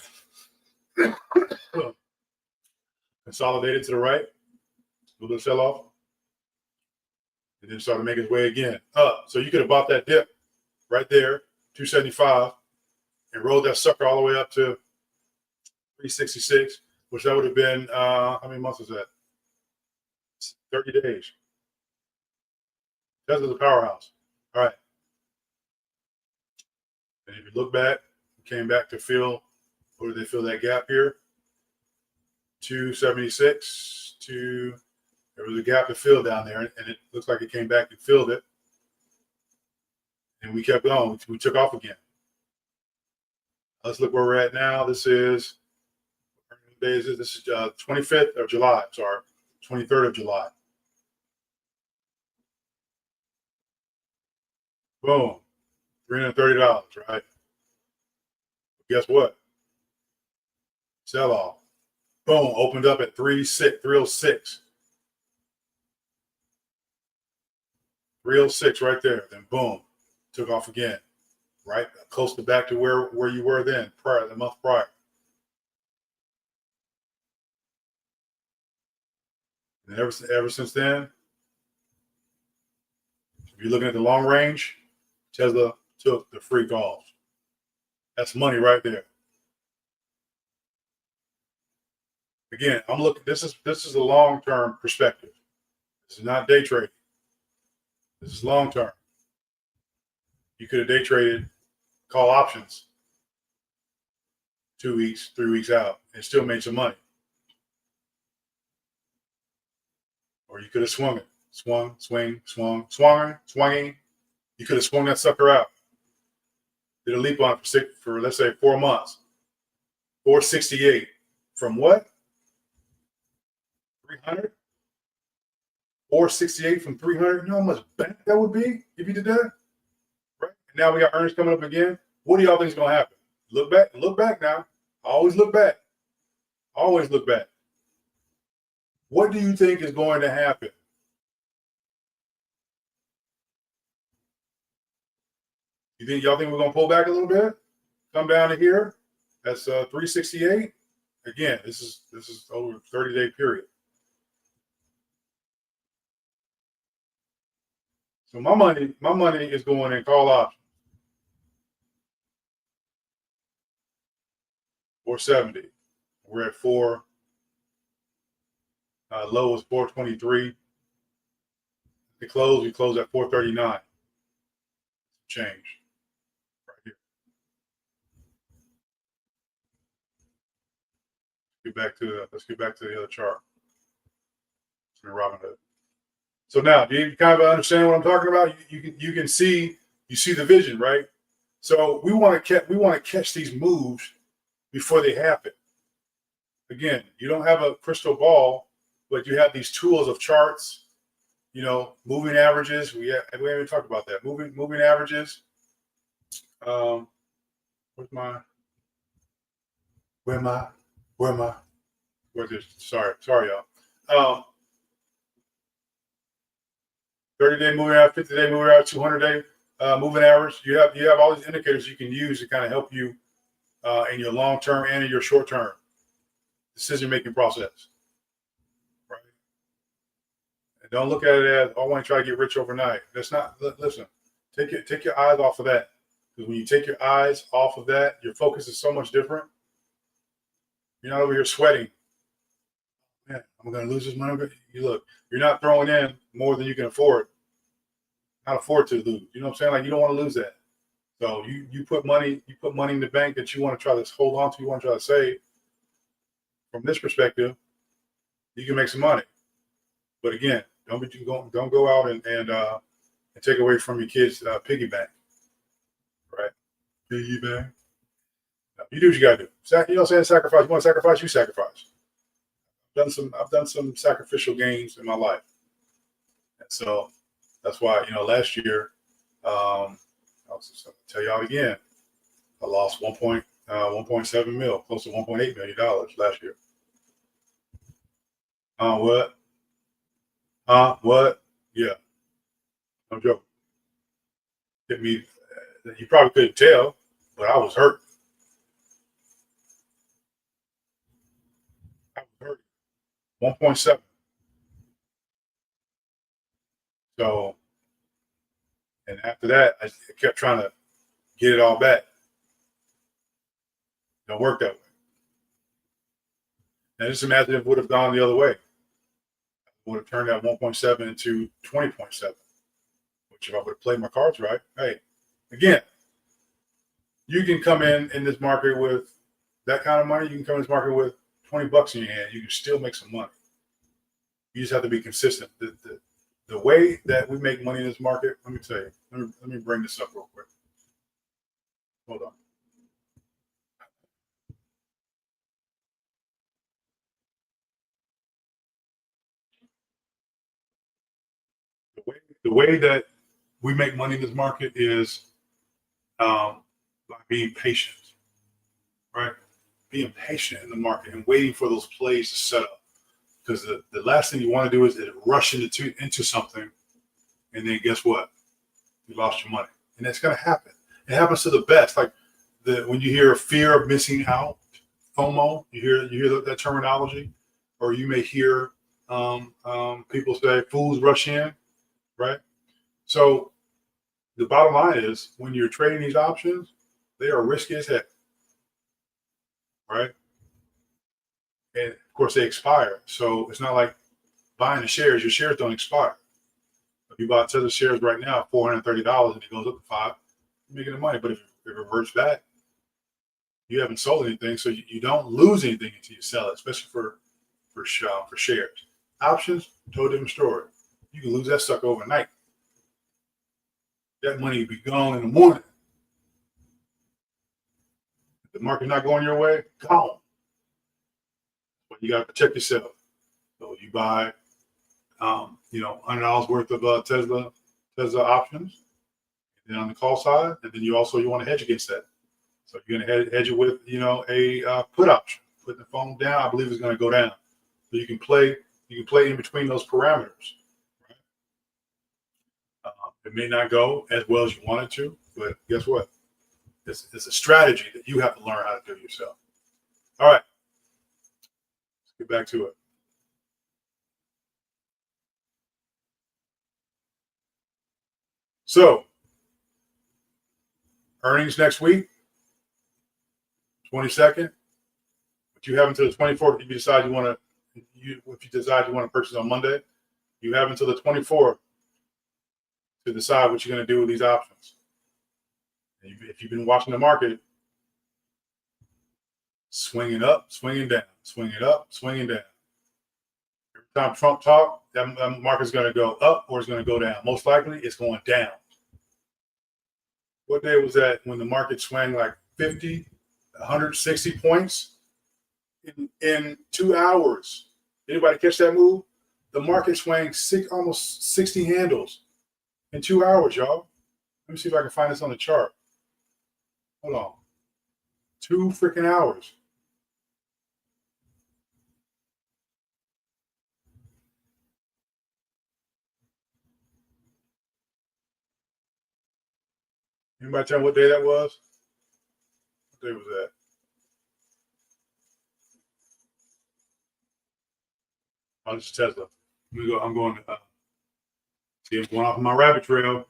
Consolidated to the right, a little sell off. And then started making its way again up. So you could have bought that dip right there, 275, and rolled that sucker all the way up to 366, which that would have been, how many months was that? 30 days. Tesla's a powerhouse. All right. And if you look back, came back to fill, where did they fill that gap here? 276 to, there was a gap to fill down there, and it looks like it came back and filled it. And we kept going. We took off again. Let's look where we're at now. This is, what day is it? This is 25th of July. Sorry, 23rd of July. Boom. $330, right? Guess what? Sell off. Boom. Opened up at 306. 306 right there. Then boom. Took off again. Right? Close to back to where you were then, prior, the month prior. And ever since then, if you're looking at the long range, Tesla took the freak off. That's money right there. Again, I'm looking. This is a long-term perspective. This is not day trading. This is long-term. You could have day traded call options 2 weeks, 3 weeks out, and still made some money. Or you could have swung it. Swung, swing, swung, swinging. You could have swung that sucker out. Did a leap on it for let's say 4 months. 468. From what? 300? 468 from 300. You know how much bank that would be if you did that? Right? And now we got earnings coming up again. What do y'all think is going to happen? Look back now. Always look back. Always look back. What do you think is going to happen? Y'all think we're going to pull back a little bit? Come down to here. That's 368. Again, this is over a 30-day period. So my money is going in call options. 470. We're at 4. Low is 423. We close at 439. Change. Right here. Let's get back to the other chart. It's been Robinhood. So now, do you kind of understand what I'm talking about? You can see the vision, right? So we want to catch these moves before they happen. Again, you don't have a crystal ball, but you have these tools of charts, moving averages. We haven't talked about that. Moving averages. Where am I? Where's this? Sorry, y'all. 30-day moving average, 50-day moving average, 200-day moving average. You have all these indicators you can use to kind of help you in your long-term and in your short-term decision-making process. Right? And don't look at it as, I want to try to get rich overnight. That's not. Listen, take your eyes off of that, because when you take your eyes off of that, your focus is so much different. You're not over here sweating. Man, I'm going to lose this money. You're not throwing in more than you can afford. Not afford to lose. You know what I'm saying? Like, you don't want to lose that. So you put money in the bank that you want to try to hold on to, you want to try to save. From this perspective, you can make some money. But again, don't go out and take away from your kids' piggy bank. Right? Piggy bank. No, you do what you gotta do. You know what I'm saying? Sacrifice. You want to sacrifice, you sacrifice. I've done some sacrificial gains in my life. And so that's why, last year, I'll tell y'all again, I lost 1.7 mil, close to $1.8 million last year. What? What? Yeah, no joke. Hit me. You probably couldn't tell, but I was hurt. I was hurt. 1.7. So, and after that, I kept trying to get it all back. Don't work that way. Now, just imagine if it would have gone the other way. It would have turned that 1.7 into 20.7, which if I would have played my cards right, hey, again, you can come in this market with that kind of money. You can come in this market with $20 in your hand. You can still make some money. You just have to be consistent. The way that we make money in this market, let me tell you, let me bring this up real quick. Hold on. The way that we make money in this market is by being patient, right? Being patient in the market and waiting for those plays to set up. Because the last thing you want to do is rush into something, and then guess what? You lost your money, and that's going to happen. It happens to the best. Like when you hear fear of missing out, FOMO, you hear that terminology, or you may hear people say fools rush in, right? So the bottom line is when you're trading these options, they are risky as heck, right? And of course they expire. So it's not like buying the shares. Your shares don't expire. If you buy Tesla shares right now at $430 and it goes up to $5, you're making the money. But if it reverts back, you haven't sold anything, so you don't lose anything until you sell it, especially for shares. Options, totally different story. You can lose that sucker overnight. That money will be gone in the morning. If the market's not going your way, gone. But you got to protect yourself. So you buy, $100 worth of Tesla options, and then on the call side, and then you want to hedge against that. So you're going to hedge it with, a put option. Putting the phone down, I believe it's going to go down. So you can play in between those parameters. Right? It may not go as well as you want it to, but guess what? It's a strategy that you have to learn how to do yourself. All right, let's get back to it. So, earnings next week, 22nd. But you have until the 24th if you decide you want to purchase on Monday. You have until the 24th to decide what you're going to do with these options. And if you've been watching the market, swinging up, swinging down, swinging up, swinging down. Every time Trump talks, that market's going to go up or it's going to go down. Most likely, it's going down. What day was that when the market swung like 50, 160 points in 2 hours? Anybody catch that move? The market swung almost 60 handles in 2 hours, y'all. Let me see if I can find this on the chart. Hold on. 2 freaking hours. Anybody tell me what day that was? What day was that? Oh, this is Tesla. Let me go. I'm going to see. I'm going off on my rabbit trail.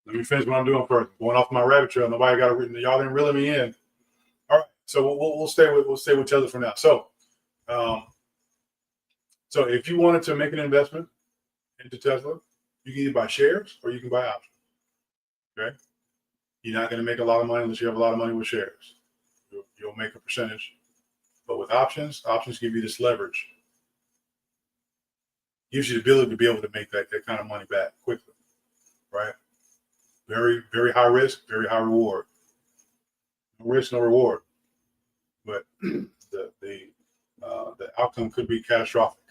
Let me finish what I'm doing first. I'm going off my rabbit trail. Nobody got it. Y'all didn't reel me in. All right. So we'll stay with Tesla for now. So, so if you wanted to make an investment into Tesla, you can either buy shares or you can buy options. Okay. You're not going to make a lot of money unless you have a lot of money with shares. You'll make a percentage. But with options give you this leverage. Gives you the ability to be able to make that kind of money back quickly, right? Very, very high risk, very high reward. No risk, no reward. But the outcome could be catastrophic.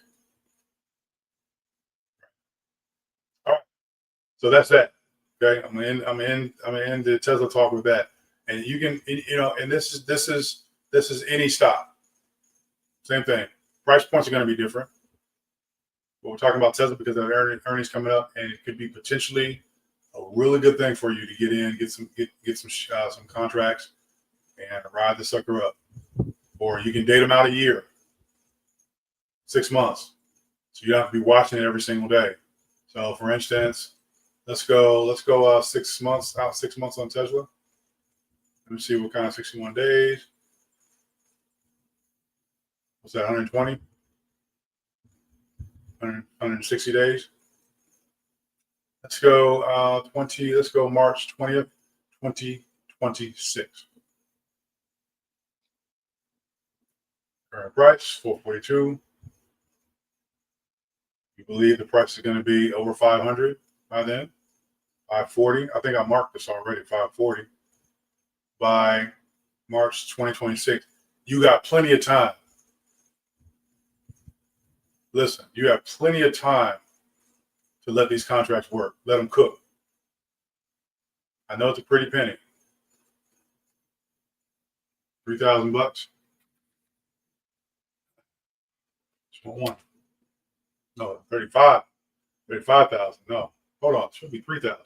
All right, so that's that. Okay, I'm gonna end the Tesla talk with that, and you can, and this is any stock. Same thing. Price points are going to be different. But we're talking about Tesla because of earnings coming up, and it could be potentially a really good thing for you to get in, get some contracts, and ride the sucker up. Or you can date them out a year, 6 months, so you don't have to be watching it every single day. So, for instance, let's go 6 months out, 6 months on Tesla. Let me see what kind of 61 days. What's that? 120, 160 days. Let's go 20. Let's go March 20th, 2026. Current price 442. You believe the price is going to be over 500 by then? 540. I think I marked this already. 540 by March 2026. You got plenty of time. Listen, you have plenty of time to let these contracts work. Let them cook. I know it's a pretty penny. $3,000. One. No, 35. 35,000. No. Hold on. It should be 3,000.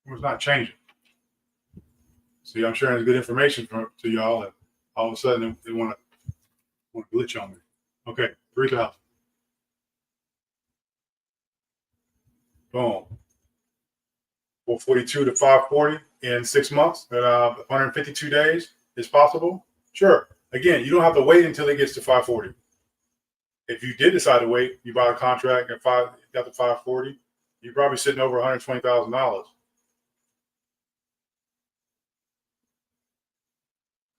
It's not changing. See, I'm sharing good information to y'all, and all of a sudden they want to glitch on me. Okay, 3,000. Boom. 442 to 540 in 6 months. 152 days is possible. Sure. Again, you don't have to wait until it gets to 540. If you did decide to wait, you bought a contract and got to 540, you're probably sitting over $120,000.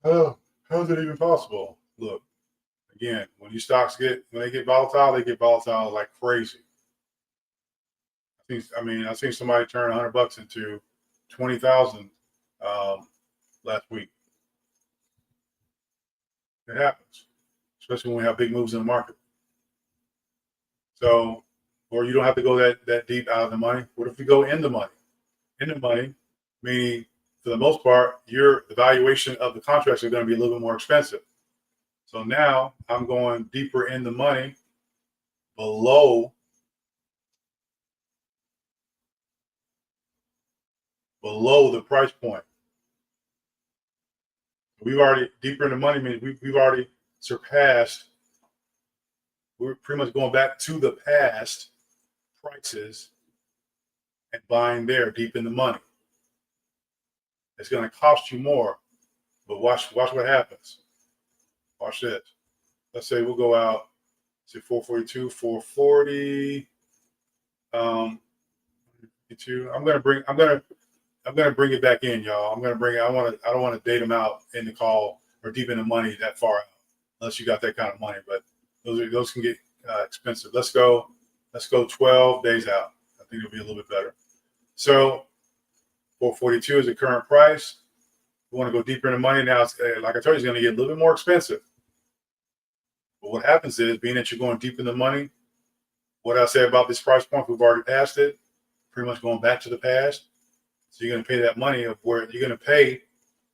Oh, how is it even possible? Look, again, when these stocks when they get volatile like crazy. I've seen somebody turn $100 into 20,000 last week. It happens, especially when we have big moves in the market. So, or you don't have to go that deep out of the money. What if you go in the money? In the money, meaning for the most part, the valuation of the contracts are going to be a little bit more expensive. So now I'm going deeper in the money below the price point. We've already deeper in the money means we've already surpassed. We're pretty much going back to the past prices and buying there deep in the money. It's going to cost you more, but watch what happens. Watch this. Let's say we'll go out. See 442, 440. 52. I'm gonna bring it back in, y'all. I don't want to date them out in the call or deep in the money that far out, unless you got that kind of money. But those can get expensive. Let's go 12 days out. I think it'll be a little bit better. So 442 is the current price. We want to go deeper in the money now. It's, like I told you, it's going to get a little bit more expensive. But what happens is, being that you're going deep in the money, what I say about this price point, we've already passed it. Pretty much going back to the past. So you're going to pay that money of where you're going to pay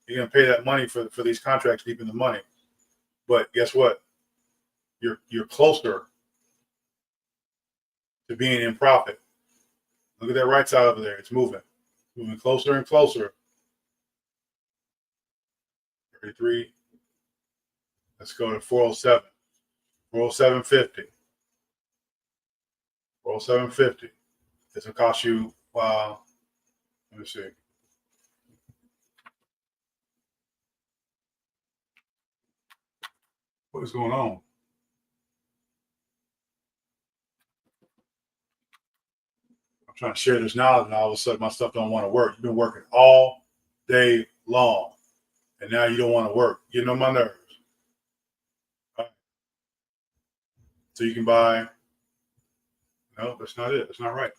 that money for these contracts deep in the money. But guess what? You're closer to being in profit. Look at that right side over there. It's moving closer and closer. 33. Let's go to 407. 407.50. 407.50. It's going to cost you, let me see. What is going on? I'm trying to share this knowledge, and all of a sudden my stuff don't want to work. You've been working all day long, and now you don't want to work. Getting on my nerves. All right. So you can buy. No, that's not it. That's not right.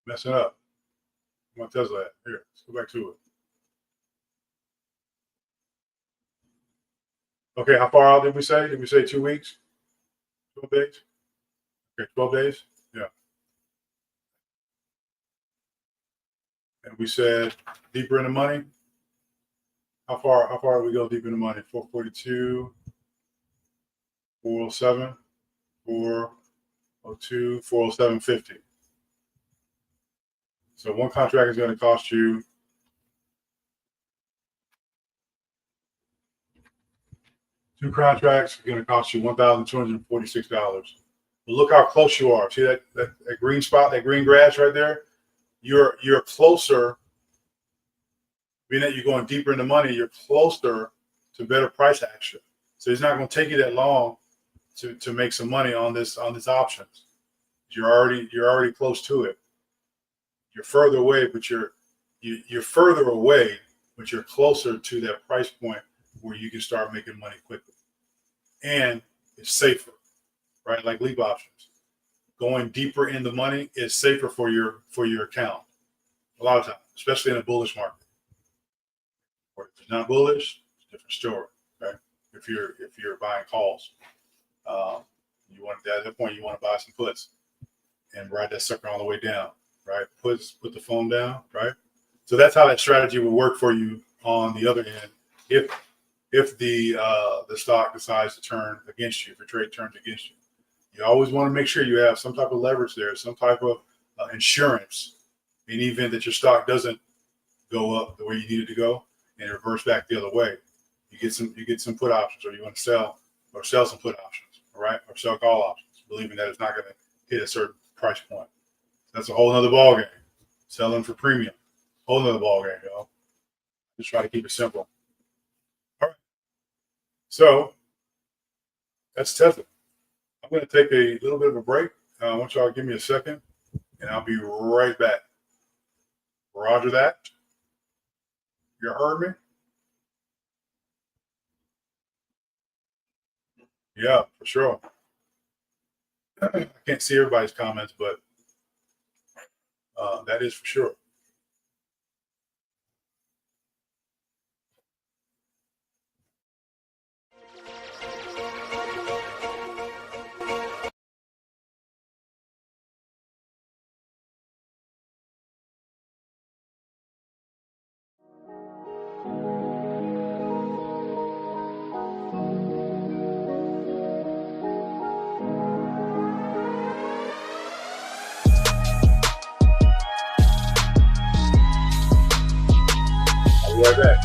Messing up. I'm gonna Tesla that. Here, let's go back to it. Okay, how far out did we say? Did we say 2 weeks? 12 days? Okay, 12 days? Yeah. and we said deeper in the money. How far do we go deep in the money? 442, 407, 402, 407.50. So one contract is going to cost you two contracts are going to cost you $1,246. But look how close you are. See that green spot, that green grass right there? You're closer. Being that you're going deeper in the money, you're closer to better price action. So it's not going to take you that long to make some money on this options. You're already close to it. You're further away, but you're further away, but you're closer to that price point where you can start making money quickly. And it's safer, right? Like leap options. Going deeper in the money is safer for your account. A lot of times, especially in a bullish market. Or if it's not bullish, it's a different story, right? If you're buying calls, you want at that point you want to buy some puts and ride that sucker all the way down, right? Put the phone down, right? So that's how that strategy will work for you on the other end. If the stock decides to turn against you, if your trade turns against you, you always want to make sure you have some type of leverage there, some type of insurance in the event that your stock doesn't go up the way you need it to go and reverse back the other way. You get some put options, or you want to sell some put options, all right, or sell call options, believing that it's not going to hit a certain price point. That's a whole nother ball game. Selling for premium, whole nother ball game, y'all. Just try to keep it simple. All right. So that's Tesla. I'm going to take a little bit of a break. I want y'all to give me a second, and I'll be right back. Roger that. You heard me? Yeah, for sure. I can't see everybody's comments, but that is for sure. I'll be right back.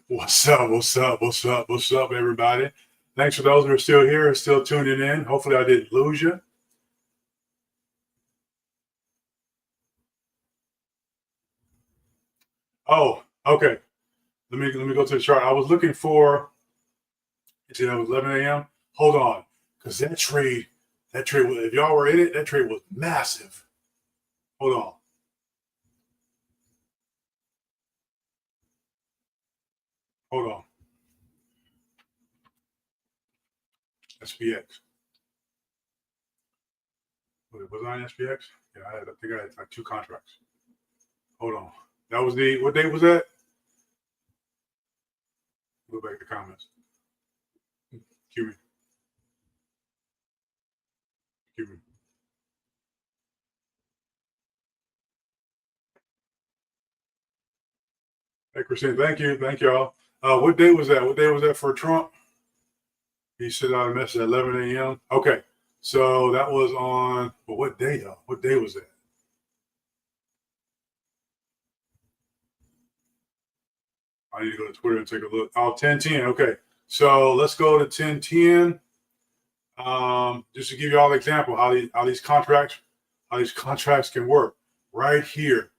What's up? What's up? What's up? What's up, everybody? Thanks for those who are still here and still tuning in. Hopefully I didn't lose you. Oh, okay. Let me go to the chart. I was looking for, you see that was 11 a.m. Hold on. Because that trade, if y'all were in it, that trade was massive. Hold on. Hold on. SPX. Was I in SPX? Yeah, I think I had like 2 contracts. Hold on. That was what date was that? Go back to the comments. Cue me. Hey, Christine, thank you. Thank y'all. What day was that? What day was that for Trump? He sent out a message at 11 a.m. Okay. So that was on, well, what day, though? What day was that? I need to go to Twitter and take a look. Oh, 10:10. Okay. So let's go to 10:10. Just to give you all an example how these contracts can work right here.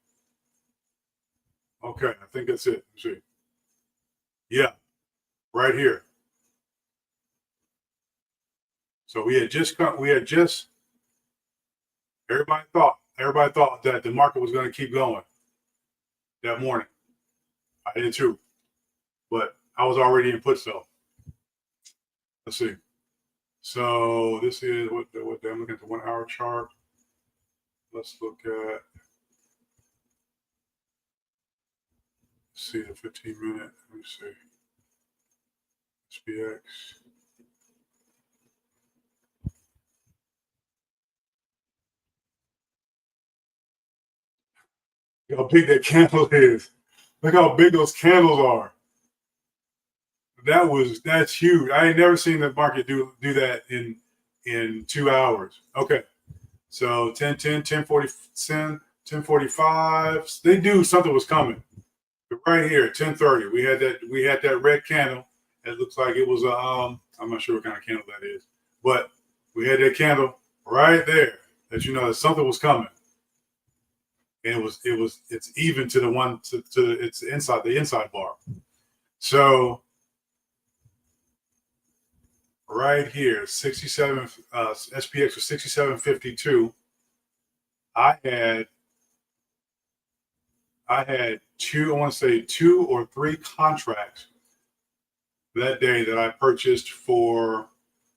Okay, I think that's it. Let's see. Yeah, right here. So everybody thought that the market was going to keep going that morning. I did too, but I was already in put sell. Let's see. So this is what I'm looking at the 1 hour chart. Let's look at, see the 15-minute. Let me see. SPX. Look how big that candle is. Look how big those candles are. That's huge. I ain't never seen the market do that in 2 hours. Okay. So 10:10, 10:40, 10:45. They knew something was coming. But right here, 10:30. We had that red candle. It looks like it was I'm not sure what kind of candle that is, but we had that candle right there that you know that something was coming. And it's even to the one to it's inside the inside bar. So right here, 67 SPX was 67.52. I had 2 or 3 contracts that day that I purchased for.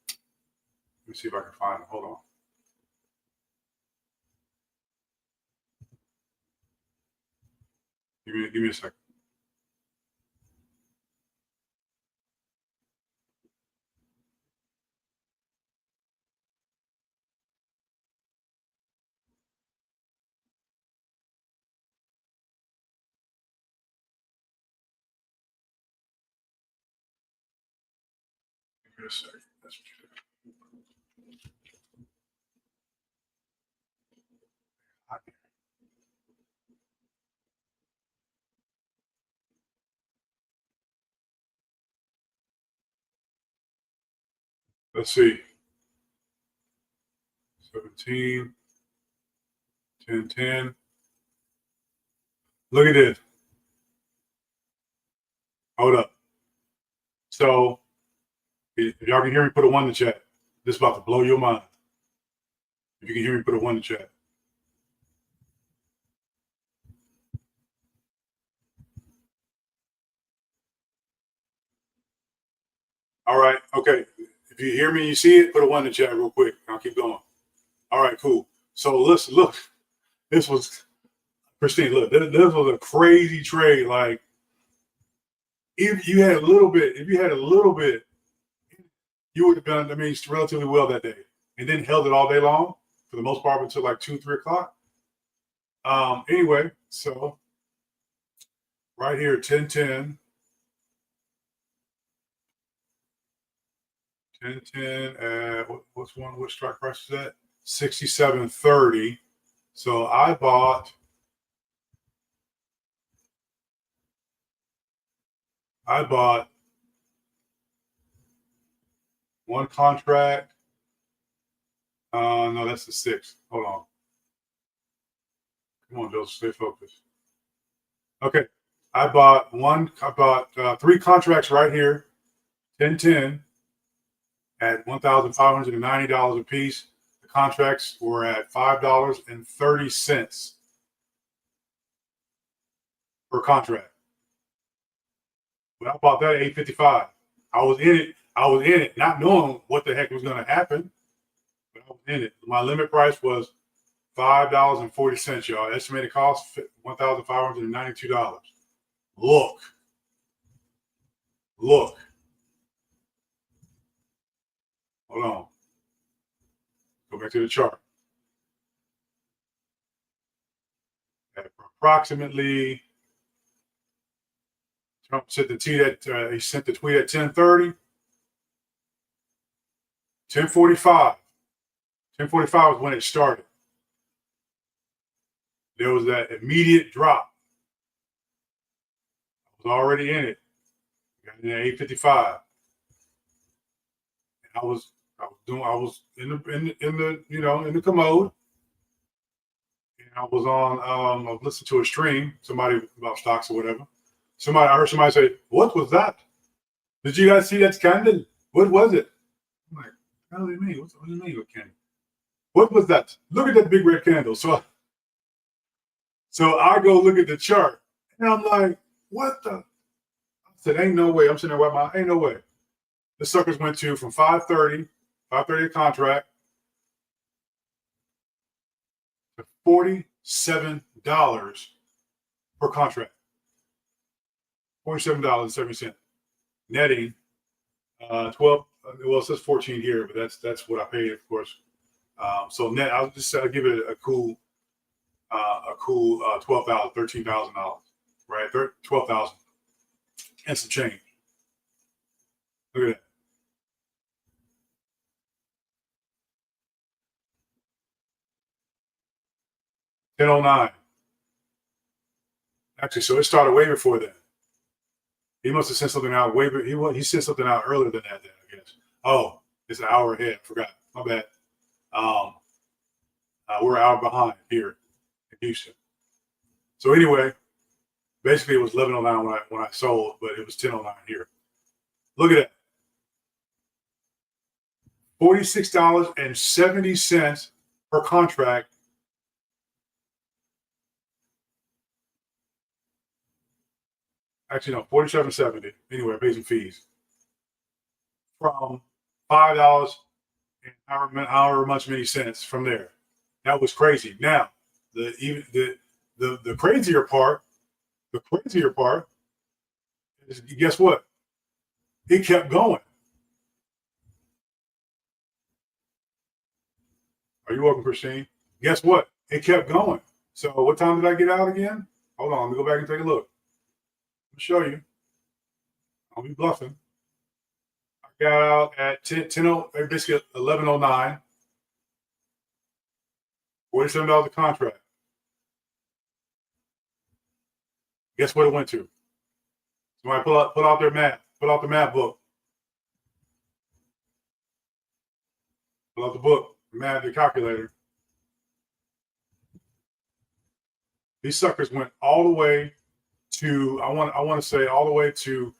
Let me see if I can find it. Hold on. Give me a second. Give me a second. That's what you said. Let's see. 17, 10:10. Look at this. Hold up. So if y'all can hear me, put a 1 in the chat. This is about to blow your mind. If you can hear me, put a 1 in the chat. All right. Okay. If you hear me, you see it, put a 1 in the chat real quick. I'll keep going. All right, cool. So let's look. This was Christine. Look, this was a crazy trade. Like, if you had a little bit, you would have done, relatively well that day, and then held it all day long for the most part until like 2, 3 o'clock. Anyway, so right here, 10:10. 10:10 what strike price is that? 67.30. So I bought I bought one contract. No, that's the 6th. Hold on. Come on, Bill, stay focused. Okay, I bought 3 contracts right here, 10-10 at $1,590 a piece. The contracts were at $5.30 per contract. But I bought that at $8.55. I was in it, not knowing what the heck was going to happen. But I was in it. My limit price was $5.40, y'all. Estimated cost $1,592. Look. Hold on. Go back to the chart. At approximately, Trump sent the tweet at 10:30. 10:45. 10:45 was when it started. There was that immediate drop. I was already in it. Got in at 8:55. And I was in the commode. And I was on I was listening to a stream, somebody about stocks or whatever. I heard somebody say, "What was that? Did you guys see that candle? What was it?" I'm like, "What do you mean? What do you mean with candle? What was that? Look at that big red candle." So I go look at the chart, and I'm like, "What the?" I said, "Ain't no way." I'm sitting there with ain't no way. The suckers went to from 5:30 a contract to $47 per contract. $47.70, netting 12. Well, it says 14 here, but that's what I paid, of course. So net, I'll give it a cool $12,000, $13,000, right? $12,000 and some change. Look at that. $10.09. Actually, so it started way before that. He must have sent something out way. He sent something out earlier than that. Then I guess. Oh, it's an hour ahead. I forgot. My bad. We're an hour behind here in Houston. So anyway, basically it was 11:09 when I sold, but it was 10:09 here. Look at that. $46.70 per contract. Actually, no, $47.70. Anyway, I paid some fees. From $5 and however much many cents from there. That was crazy. Now, the crazier part, is, guess what? It kept going. Are you welcome, Christine? Guess what? It kept going. So what time did I get out again? Hold on, let me go back and take a look. I'll show you. I'll be bluffing. I got out at basically 11:09. $47 a contract. Guess what it went to? Somebody pull out their math. Pull out the math book. Pull out the book, the math, the calculator. These suckers went all the way to I want to say all the way to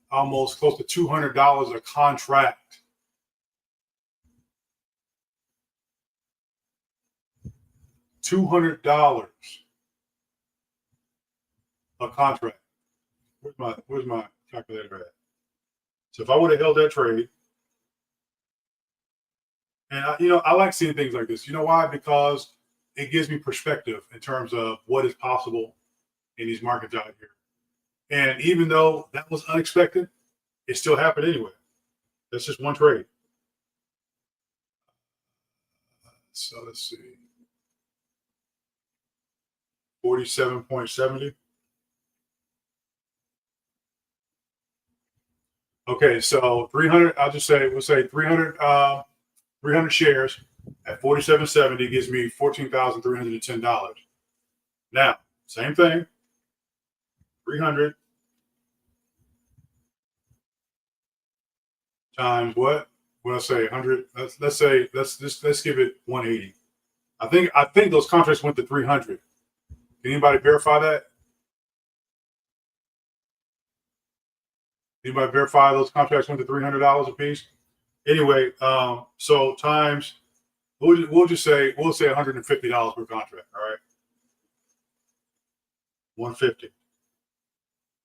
almost close to $200 a contract. $200 a contract. Where's my calculator at? So if I would have held that trade, and I like seeing things like this. You know why? Because it gives me perspective in terms of what is possible in these markets out here. And even though that was unexpected, it still happened anyway. That's just one trade. So let's see. 47.70. Okay, so 300. We'll say 300 shares at 47.70 gives me $14,310. Now, same thing. 300 times what? When I say 100, let's say let's give it 180. I think those contracts went to 300. Can anybody verify that? Anybody verify those contracts went to $300 a piece? Anyway, so times we'll say $150 per contract. All right, 150.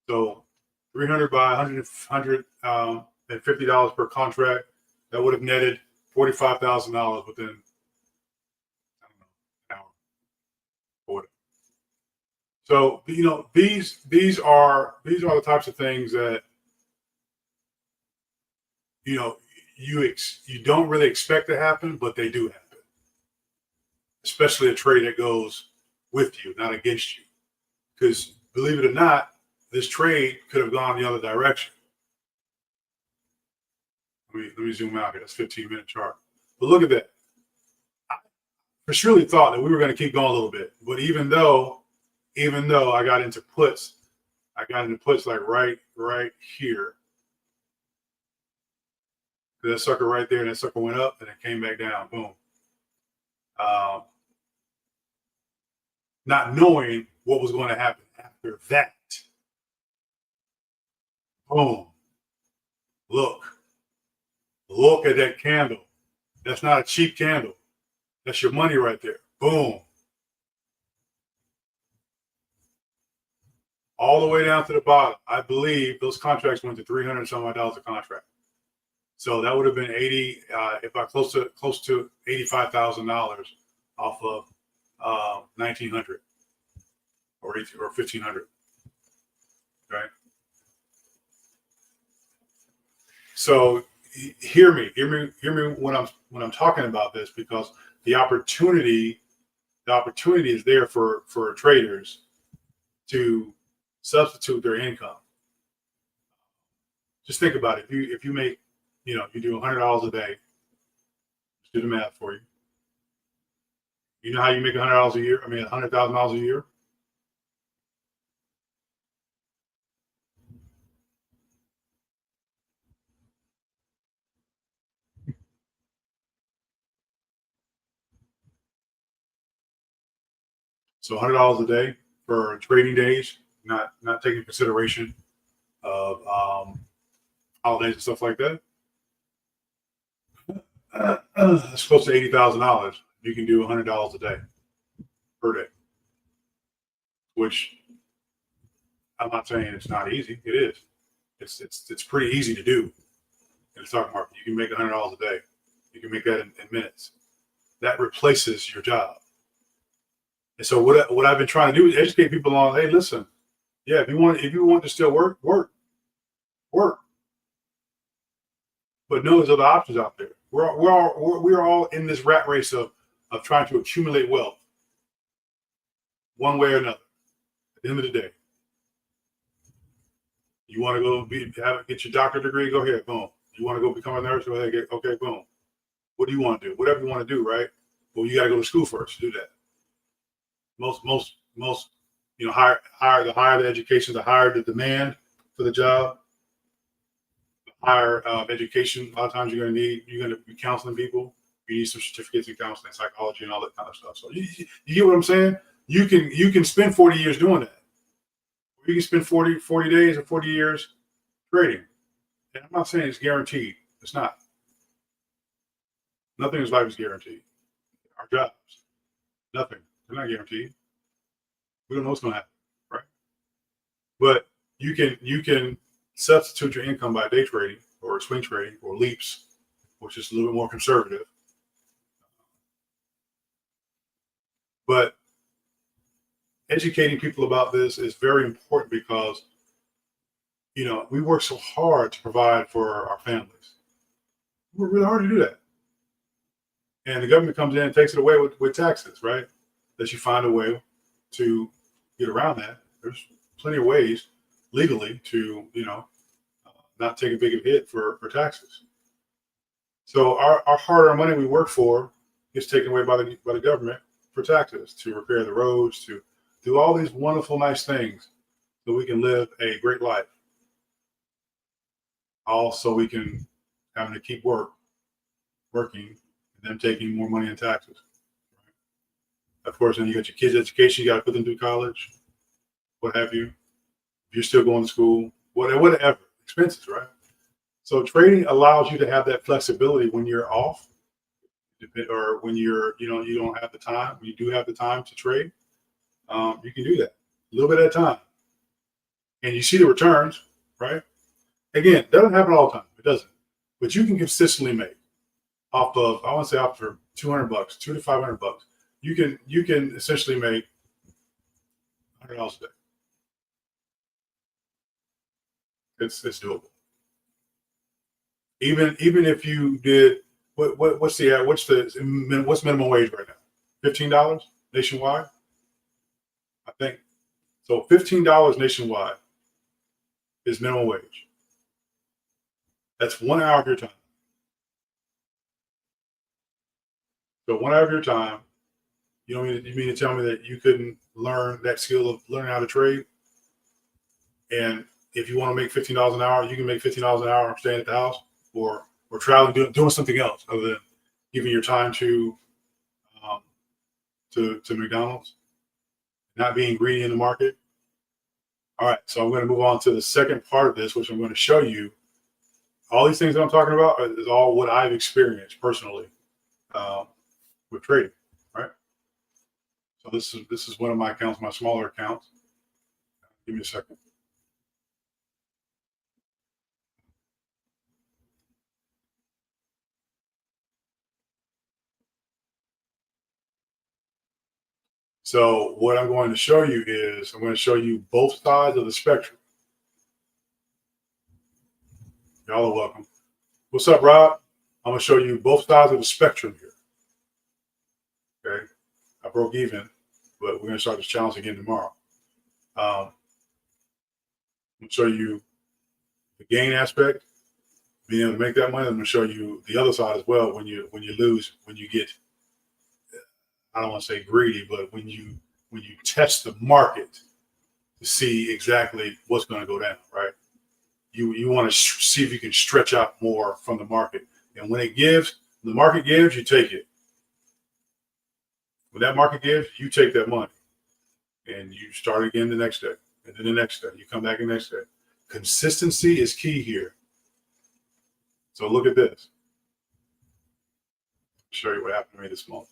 So 300 by 100 and $50 per contract. That would have netted $45,000 within, I don't know, an hour or whatever. So these are the types of things that you don't really expect to happen, but they do happen. Especially a trade that goes with you, not against you. Because believe it or not, this trade could have gone the other direction. Let me zoom out here. That's 15-minute chart. But look at that. I for surely thought that we were going to keep going a little bit. But even though I got into puts like right here. That sucker right there, and that sucker went up and it came back down. Boom. Not knowing what was going to happen after that. Boom. Look at that candle. That's not a cheap candle. That's your money right there. Boom. All the way down to the bottom. I believe those contracts went to $300 some odd a contract. So that would have been 80, close to $85,000 off of 1,900 or 1,500. Right. So hear me when I'm talking about this, because the opportunity is there for traders to substitute their income. Just think about it. If you make, you do $100 a day, let's do the math for you. You know how you make $100 a year? I mean, $100,000 a year. So $100 a day for trading days, not taking consideration of holidays and stuff like that. It's close to $80,000. You can do $100 a day per day, which I'm not saying it's not easy. It is. It's pretty easy to do in the stock market. You can make $100 a day. You can make that in minutes. That replaces your job. And so what I've been trying to do is educate people on, hey, listen, yeah, if you want to still work. But no, there's other options out there. We're all in this rat race of trying to accumulate wealth one way or another. At the end of the day, you want to go get your doctorate degree, go ahead, boom. You want to go become a nurse, go ahead, okay, boom. What do you want to do? Whatever you want to do, right? Well, you got to go to school first to do that. Most the higher the education, the higher the demand for the job. Higher education, a lot of times you're going to be counseling people. You need some certificates in counseling, psychology, and all that kind of stuff. So you get what I'm saying? You can spend 40 years doing that. Or you can spend 40 days or 40 years trading. And I'm not saying it's guaranteed. It's not. Nothing in life is guaranteed. Our jobs, nothing. They're not guaranteed. We don't know what's going to happen, right? But you can substitute your income by day trading or swing trading or leaps, which is a little bit more conservative. But educating people about this is very important because, we work so hard to provide for our families. We work really hard to do that. And the government comes in and takes it away with taxes, right? That you find a way to get around that. There's plenty of ways legally to, not take a big hit for taxes. So our hard-earned money we work for is taken away by the government for taxes, to repair the roads, to do all these wonderful, nice things so we can live a great life. Also, we can having to keep working, and them taking more money in taxes. Of course, then you got your kids' education, you got to put them through college, what have you. If you're still going to school, whatever, expenses, right? So trading allows you to have that flexibility when you're off, or when you don't have the time. When you do have the time to trade, you can do that a little bit at a time, and you see the returns, right? Again, it doesn't happen all the time. It doesn't, but you can consistently make off of, I want to say, after $200, $200 to $500. You can essentially make $100 a day. It's doable. Even if you did what's minimum wage right now? $15 nationwide, I think. So $15 nationwide is minimum wage. That's 1 hour of your time. So 1 hour of your time. You mean to tell me that you couldn't learn that skill of learning how to trade? And if you want to make $15 an hour, you can make $15 an hour staying at the house or traveling, doing something else other than giving your time to McDonald's, not being greedy in the market. All right, so I'm going to move on to the second part of this, which I'm going to show you. All these things that I'm talking about is all what I've experienced personally with trading. Right. So this is one of my accounts, my smaller accounts. Give me a second. So what I'm going to show you is I'm going to show you both sides of the spectrum. Y'all are welcome. What's up, Rob? I'm going to show you both sides of the spectrum here. Okay. I broke even, but we're going to start this challenge again tomorrow. I'm going to show you the gain aspect, being able to make that money. I'm going to show you the other side as well. When you lose, when you get, I don't want to say greedy, but when you test the market to see exactly what's going to go down, right? You want to see if you can stretch out more from the market. And when the market gives, you take it. When that market gives, you take that money and you start again the next day, and then the next day. You come back the next day. Consistency is key here. So look at this. I'll show you what happened to me this month.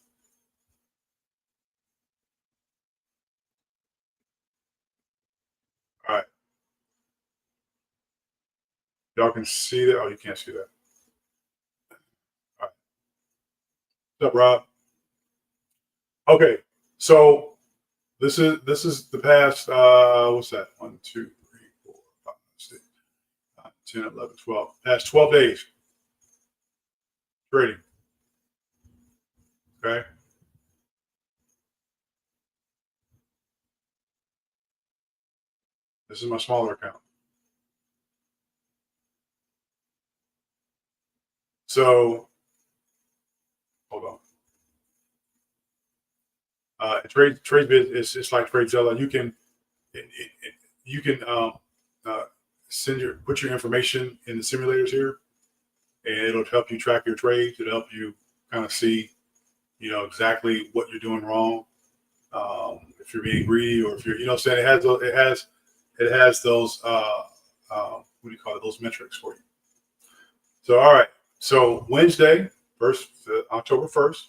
All right. Y'all can see that. Oh, you can't see that. All right. What's up, Rob? Okay, so this is the past, what's that? 1, 2, 3, 4, 5, 6, 10, 11, 12. Past 12 days trading. Okay. This is my smaller account. So hold on. TradeBit is like TradeZilla. You can put your information in the simulators here, and it'll help you track your trades. It'll help you kind of see, exactly what you're doing wrong. If you're being greedy, or if you're, saying it has those what do you call it? Those metrics for you. So all right. So Wednesday, October 1st,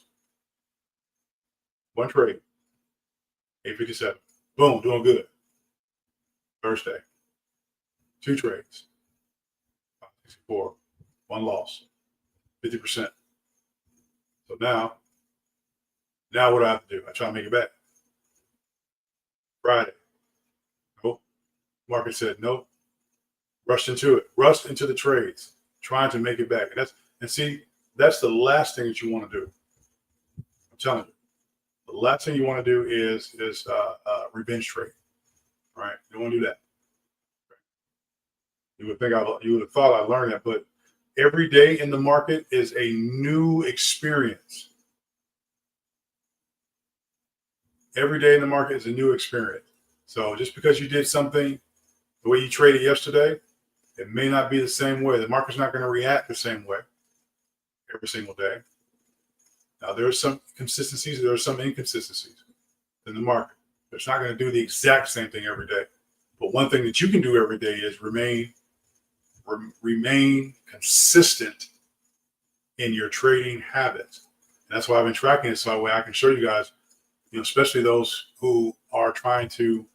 one trade, 857. Boom, doing good. Thursday, 2 trades, 564, 1 loss, 50%. So now what do I have to do? I try to make it back. Friday, nope. Market said nope. Rushed into the trades, trying to make it back. That's the last thing that you want to do. I'm telling you. The last thing you want to do is revenge trade, right? You don't want to do that. You would have thought I learned that, but every day in the market is a new experience. Every day in the market is a new experience. So just because you did something the way you traded yesterday, it may not be the same way. The market's not going to react the same way. every single day. Now, there are some consistencies, there are some inconsistencies in the market. It's not going to do the exact same thing every day. But one thing that you can do every day is remain consistent in your trading habits. And that's why I've been tracking it, so that way I can show you guys, especially those who are trying to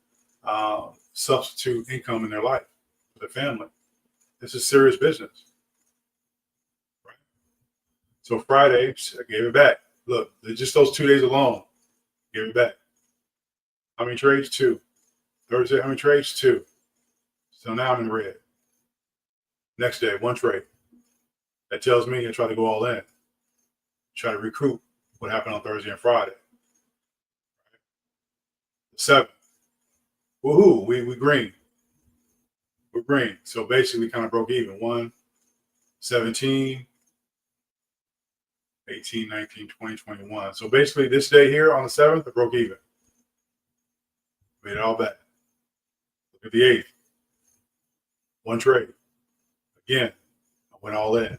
substitute income in their life for their family. This is serious business. Right? So Friday, I gave it back. Look, just those 2 days alone, gave it back. How many trades? 2. Thursday, how many trades? 2. So now I'm in the red. Next day, 1 trade. That tells me I try to go all in. Try to recoup what happened on Thursday and Friday. 7. Woohoo, we green. We're green. So basically kind of broke even. 1, 17, 18, 19, 20, 21. So basically this day here on the 7th, I broke even. Made it all back. Look at the 8th. 1 trade. Again, I went all in.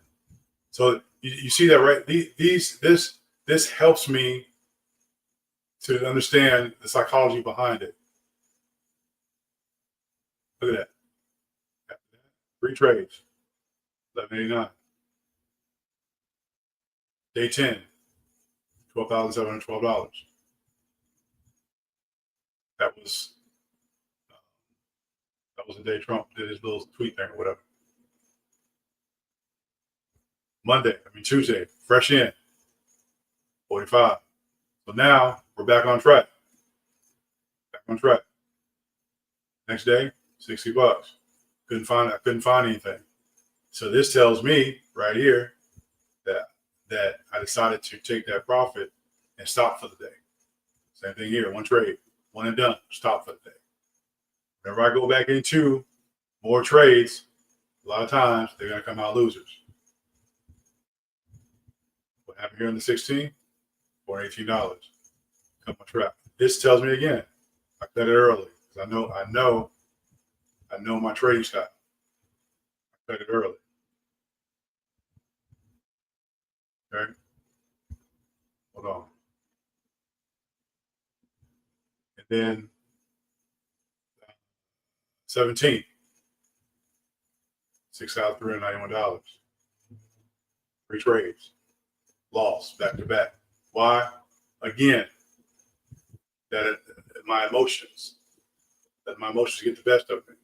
So you see that, right? This helps me to understand the psychology behind it. Look at that. 3 trades. 1189. Day 10. $12,712. That was the day Trump did his little tweet thing or whatever. Tuesday, fresh in, 45. So now we're back on track. Next day, $60. Couldn't find anything. So this tells me right here that I decided to take that profit and stop for the day. Same thing here, 1 trade, 1 and done, stop for the day. Whenever I go back into more trades, a lot of times they're going to come out losers. What happened here on the 16th? $418. Come on track. This tells me again, I cut it early because I know my trading style. I cut it early. Okay. Hold on. And then 17, $6,391. 3 trades. Lost back to back. Why? Again, my emotions get the best of me.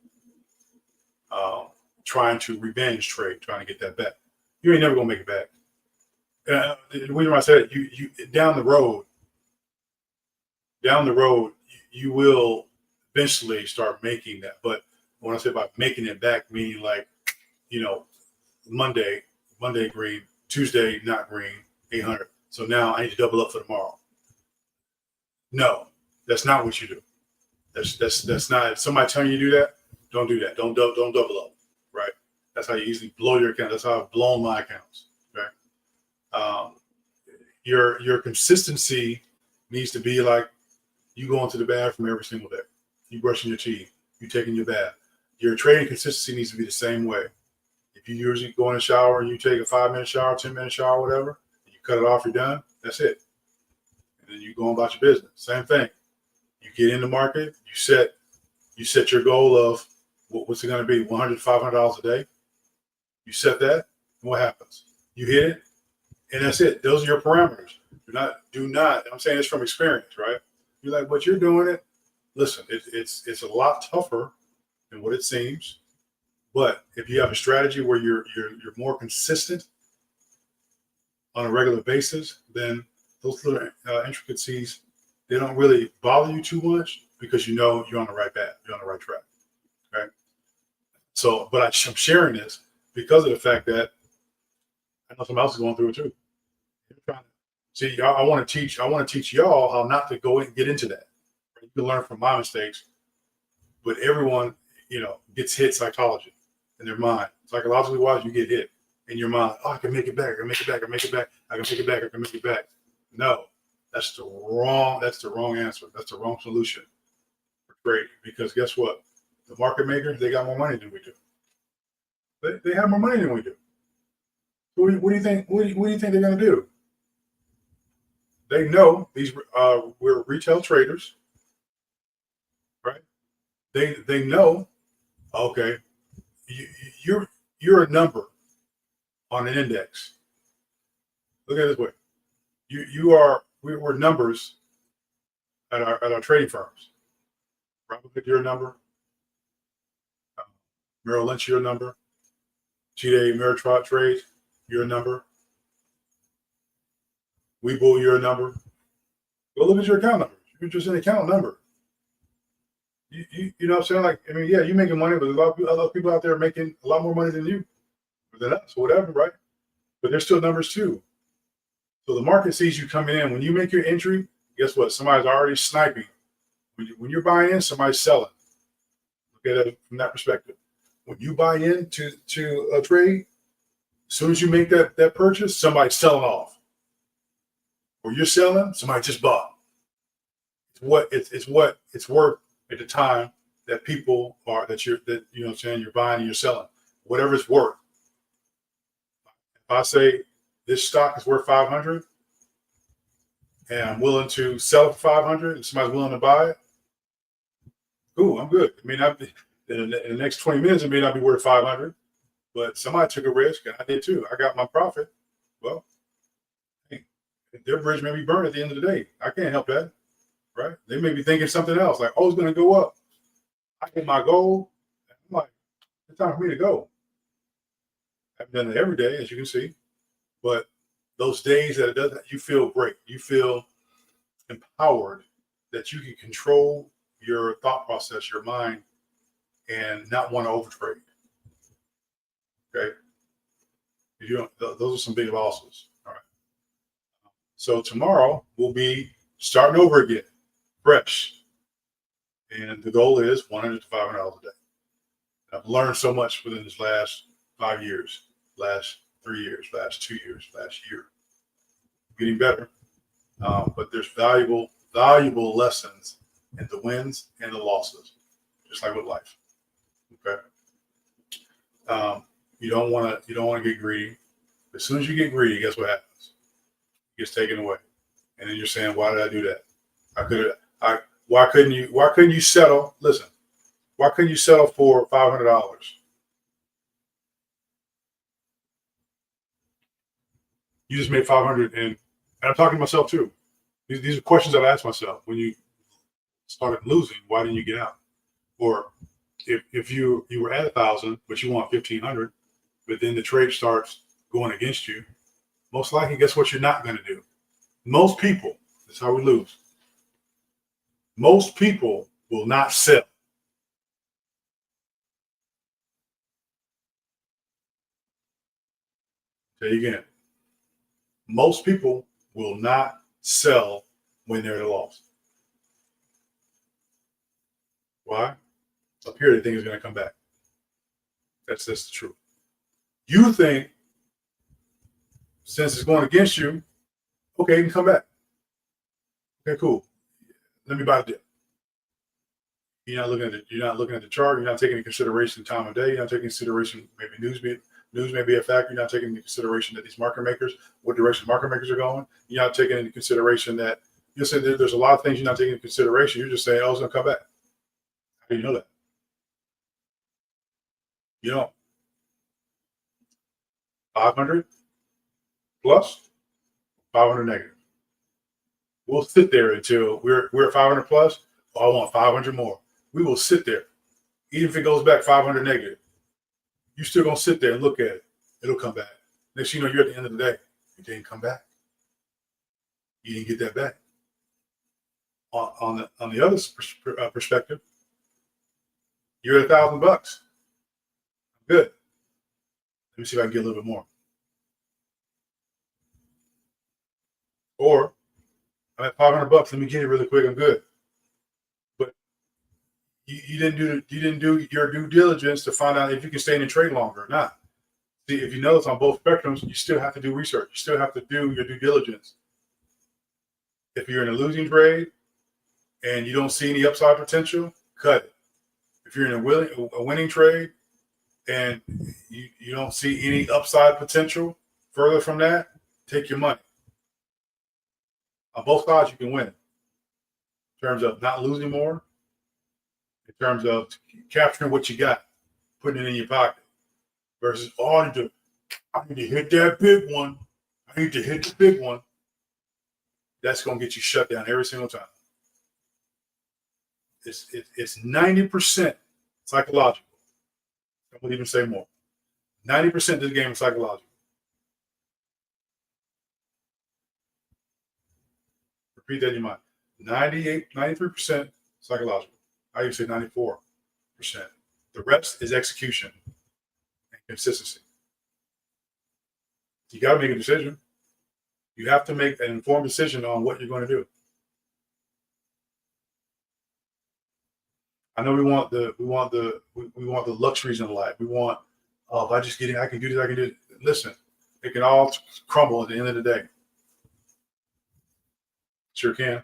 Trying to revenge trade, trying to get that back. You ain't never gonna make it back. The reason why I said it, you down the road, you will eventually start making that. But when I say about making it back, meaning like, Monday green, Tuesday not green, 800. So now I need to double up for tomorrow. No, that's not what you do. That's not. If somebody telling you to do that, don't do that. Don't double up. Right? That's how you easily blow your account. That's how I've blown my accounts. Right? Your consistency needs to be like you going to the bathroom every single day. You brushing your teeth. You taking your bath. Your trading consistency needs to be the same way. If you usually go in the shower and you take a 5-minute shower, 10-minute shower, whatever, and you cut it off, you're done. That's it. And then you go on about your business. Same thing. You get in the market. You set your goal of what's it going to be? $100, $500 a day. You set that. And what happens? You hit it, and that's it. Those are your parameters. Do not. I'm saying this from experience, right? You're like, but you're doing it. Listen, it's a lot tougher than what it seems. But if you have a strategy where you're more consistent on a regular basis, then those little intricacies, they don't really bother you too much because you're on the right path, you're on the right track, right? So, but I'm sharing this because of the fact that I know somebody else is going through it too. See, I want to teach y'all how not to go and get into that. You can learn from my mistakes, but everyone, gets hit psychology in their mind. Psychologically wise, you get hit in your mind. Oh, I can make it back. I can make it back. I can make it back. I can make it back. I can make it back. No, that's the wrong answer. That's the wrong solution for trading. Because guess what? The market makers, they got more money than we do. They have more money than we do. What do you think? What do you think they're going to do? They know these. We're retail traders, right? They know. Okay, you're a number on an index. Look at it this way. We're numbers at our trading firms. Robinhood, you're a number. Merrill Lynch, you're a number. GDA Ameritrade Trade, you're a number. Webull, you're a number. Go look at your account numbers. You're just an account number. You know what I'm saying? Like, I mean, yeah, you're making money, but a lot of other people out there are making a lot more money than you, than us, or whatever, right? But they're still numbers too. So the market sees you coming in. When you make your entry, guess what? Somebody's already sniping. When you're buying in, somebody's selling. Look at it from that perspective. When you buy into a trade, as soon as you make that purchase, somebody's selling off. Or you're selling, somebody just bought. It's what it's worth at the time that people are that you know what I'm saying, you're buying and you're selling. Whatever it's worth. If I say this stock is worth 500 and I'm willing to sell it for 500 and somebody's willing to buy it, cool, I'm good. I mean, in the next 20 minutes, it may not be worth 500, but somebody took a risk and I did too. I got my profit. Well, hey, their bridge may be burned at the end of the day. I can't help that, right? They may be thinking something else, like, oh, it's going to go up. I hit my goal. I'm like, it's time for me to go. I've done it every day, as you can see, but those days that it doesn't, you feel great. You feel empowered that you can control your thought process, your mind, and not want to overtrade. Okay, those are some big losses. All right. So tomorrow we'll be starting over again, fresh, and the goal is $100 to $500 a day. I've learned so much within this last 5 years, last 3 years, last 2 years, last year. Getting better, but there's valuable lessons in the wins and the losses, just like with life. Okay. You don't want to get greedy. As soon as you get greedy, guess what happens? It gets taken away, and then you're saying, "Why did I do that? Why couldn't you settle? Listen, why couldn't you settle for $500? You just made 500, and I'm talking to myself too. These are questions that I ask myself. When you started losing, why didn't you get out? Or if you were at 1,000, but you want 1,500, but then the trade starts going against you, most likely, guess what you're not going to do? Most people, that's how we lose. Most people will not sell. Say again. Most people will not sell when they're at a loss. Why? Up here, they think it's going to come back. That's the truth. You think, since it's going against you, okay, it can come back. Okay, cool. Let me buy the dip. You're not looking at the chart. You're not taking into consideration time of day. You're not taking into consideration maybe news may be a factor. You're not taking into consideration that these market makers, what direction market makers are going. You're not taking into consideration that you said there's a lot of things you're not taking into consideration. You're just saying, oh, it's going to come back. How do you know that? You don't. 500 plus, 500 negative. We'll sit there until we're at 500 plus. Oh, I want 500 more. We will sit there, even if it goes back 500 negative. You're still gonna sit there and look at it. It'll come back. Next thing you know, you're at the end of the day. It didn't come back. You didn't get that back. On the other perspective, you're at $1,000. Good. Let me see if I can get a little bit more. Or I'm at $500. Let me get it really quick. I'm good. But you didn't do your due diligence to find out if you can stay in the trade longer or not. See, if you notice on both spectrums, you still have to do research. You still have to do your due diligence. If you're in a losing trade and you don't see any upside potential, cut it. If you're in a winning trade and you don't see any upside potential, further from that, take your money. On both sides, you can win. In terms of not losing more, in terms of capturing what you got, putting it in your pocket, versus, oh, I need to hit that big one. I need to hit the big one. That's going to get you shut down every single time. It's 90% psychological. I won't even say more. 90% of this game is psychological. Repeat that in your mind. 93% psychological. I even say 94%. The rest is execution and consistency. You got to make a decision. You have to make an informed decision on what you're going to do. I know we want the luxuries in life. We want, oh, if I just get in, I can do this, I can do it. Listen, it can all crumble at the end of the day. Sure can.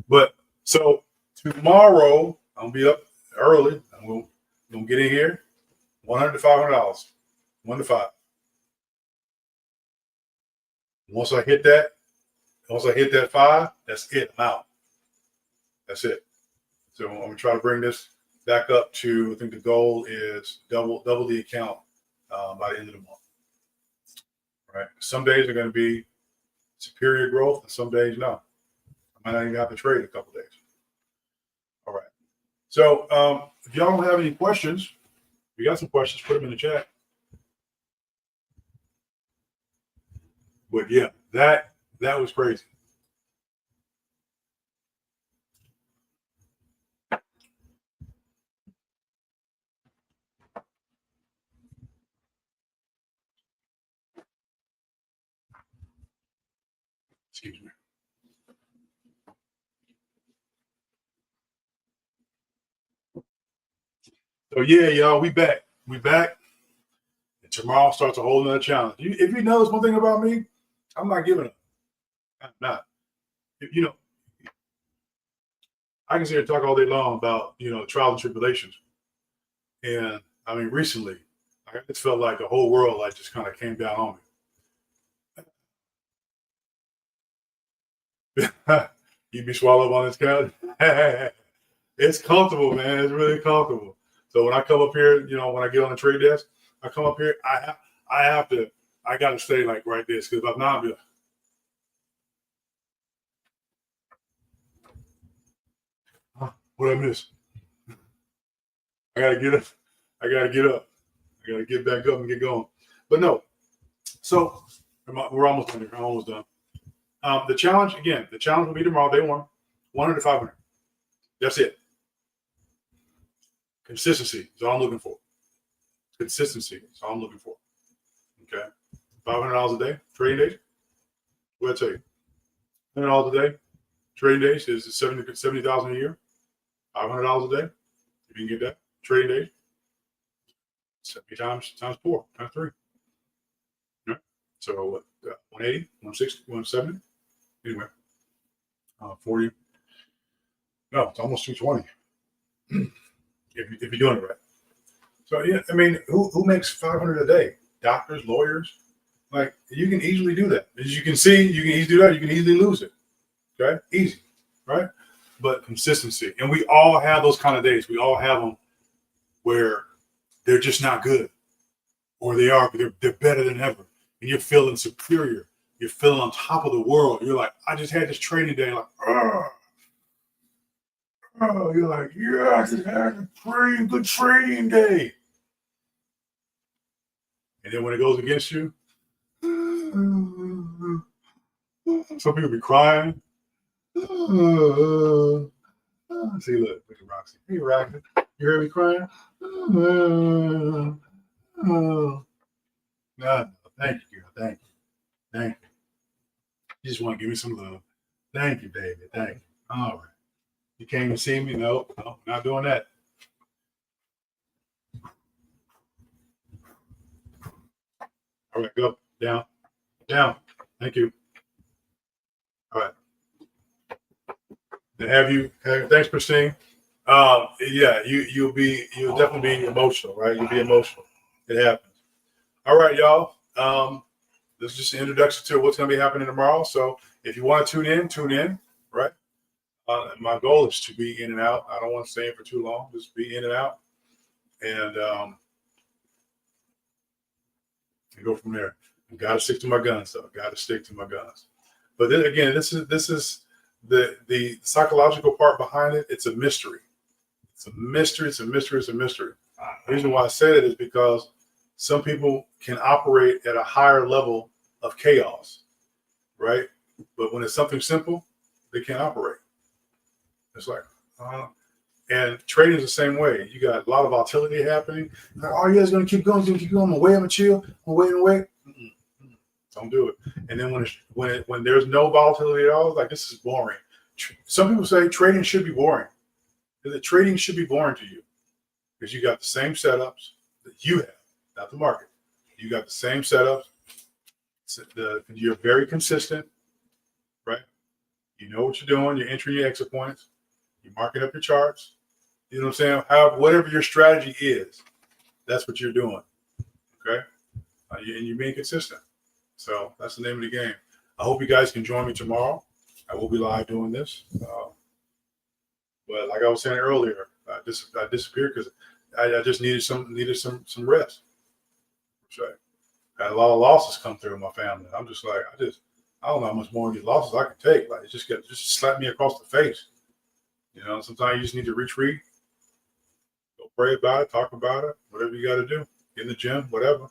But so tomorrow, I'm gonna be up early. I'm gonna get in here. $100 to $500. 1 to 5. Once I hit that 5, that's it. I'm out. That's it. So I'm gonna try to bring this back up to, I think the goal is double the account by the end of the month. All right. Some days are going to be superior growth, and some days no. I might not even have to trade a couple days. All right. So if y'all don't have any questions, if you got some questions, put them in the chat. But yeah, that was crazy. Excuse me. So yeah, y'all, we back. We back. And tomorrow starts a whole nother challenge. If you notice one thing about me, I'm not giving up. I'm not. You know, I can sit here and talk all day long about, trials and tribulations. And I mean, recently, I just felt like the whole world just kind of came down on me. You be swallowed on this couch. It's comfortable, man. It's really comfortable. So when I come up here, when I get on the trade desk, I come up here. I got to stay like right this, because if I'm not, what I miss? I gotta get up. I gotta get back up and get going. But no. So we're almost done here. I'm almost done. The challenge will be tomorrow, day 1, 100 to 500. That's it. Consistency is all I'm looking for. Consistency is all I'm looking for. Okay. $500 a day, trading days. What did I tell you? $100 a day, trading days is 70,000 a year. $500 a day. If you can get that, trading days. 70 times 4, times 3. Yeah. So what? 180, 160, 170. Anyway, 40. No, it's almost 220. if you're doing it right. So yeah, I mean, who makes 500 a day? Doctors, lawyers. Like, you can easily do that. As you can see, you can easily do that. You can easily lose it. Okay, easy, right? But consistency, and we all have those kind of days. We all have them where they're just not good, or they are, but they're better than ever, and you're feeling superior. You're feeling on top of the world. You're like, I just had this trading day. Like, you're like, yeah, I just had a pretty good trading day. And then when it goes against you, some people be crying. See, look at Roxy. Hey, Roxy, you heard me crying? No, thank you, girl. Thank you. You just want to give me some love. Thank you, baby. Thank you. All right. You came to see me? No, not doing that. All right, go down. Thank you. All right. Thanks, Christine. Yeah, you'll definitely be emotional, right? You'll be emotional. It happens. All right, y'all. This is just an introduction to what's going to be happening tomorrow. So if you want to tune in, right? My goal is to be in and out. I don't want to stay in for too long. Just be in and out, and go from there. I got to stick to my guns, though. Got to stick to my guns. But then again, this is the psychological part behind it. It's a mystery. It's a mystery. It's a mystery. It's a mystery. The reason why I say that is because some people can operate at a higher level of chaos, right? But when it's something simple, they can't operate. It's like, and trading is the same way. You got a lot of volatility happening. Like, oh, yeah, it's going to keep going. I'm going to wait. I'm going to chill. I'm going to wait. Don't do it. And then when there's no volatility at all, like, this is boring. Some people say trading should be boring. The trading should be boring to you because you got the same setups that you have, not the market. You got the same setups. You're very consistent, right? You know what you're doing. You're entering your exit points. You're marking up your charts. You know what I'm saying? Whatever your strategy is, that's what you're doing. Okay? And you're being consistent. So that's the name of the game. I hope you guys can join me tomorrow. I will be live doing this. But like I was saying earlier, I disappeared because I just needed some rest. Right. I had a lot of losses come through in my family. I'm just like, I don't know how much more of these losses I can take. Like, it just slapped me across the face. You know, sometimes you just need to retreat, go pray about it, talk about it, whatever you got to do, get in the gym, whatever.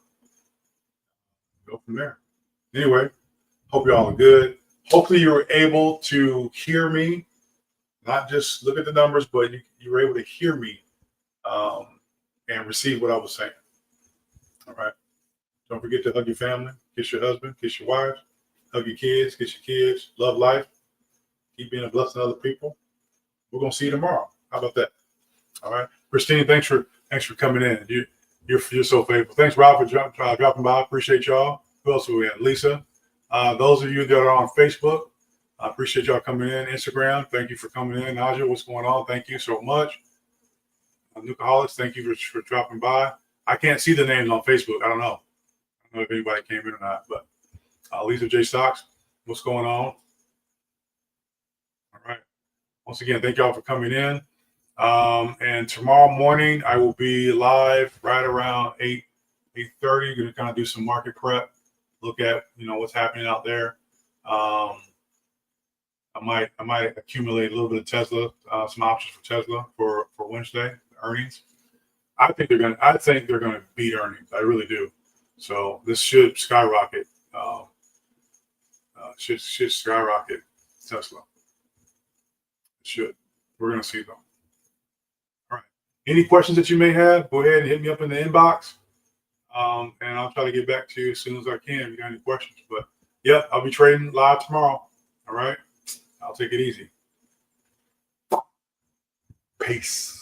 Go from there. Anyway, hope you all are good. Hopefully you were able to hear me, not just look at the numbers, but you were able to hear me and receive what I was saying. All right. Don't forget to hug your family, kiss your husband, kiss your wife, hug your kids, kiss your kids, love life, keep being a blessing to other people. We're gonna see you tomorrow. How about that? All right, Christine, thanks for coming in. You're so faithful. Thanks, Rob, for dropping by. Appreciate y'all. Who else are we at? Lisa. Those of you that are on Facebook, I appreciate y'all coming in. Instagram, thank you for coming in. Naja, what's going on? Thank you so much. Nukaholics, thank you for dropping by. I can't see the names on Facebook. I don't know if anybody came in or not, but Lisa J. Stocks, what's going on? All right. Once again, thank y'all for coming in. And tomorrow morning, I will be live right around 8:30. Going to kind of do some market prep, look at what's happening out there. I might accumulate a little bit of Tesla, some options for Tesla for Wednesday earnings. I think they're gonna beat earnings. I really do. So this should skyrocket. Should skyrocket Tesla. It should. We're gonna see them. All right. Any questions that you may have, go ahead and hit me up in the inbox. And I'll try to get back to you as soon as I can if you got any questions. But yeah, I'll be trading live tomorrow. All right. I'll take it easy. Peace.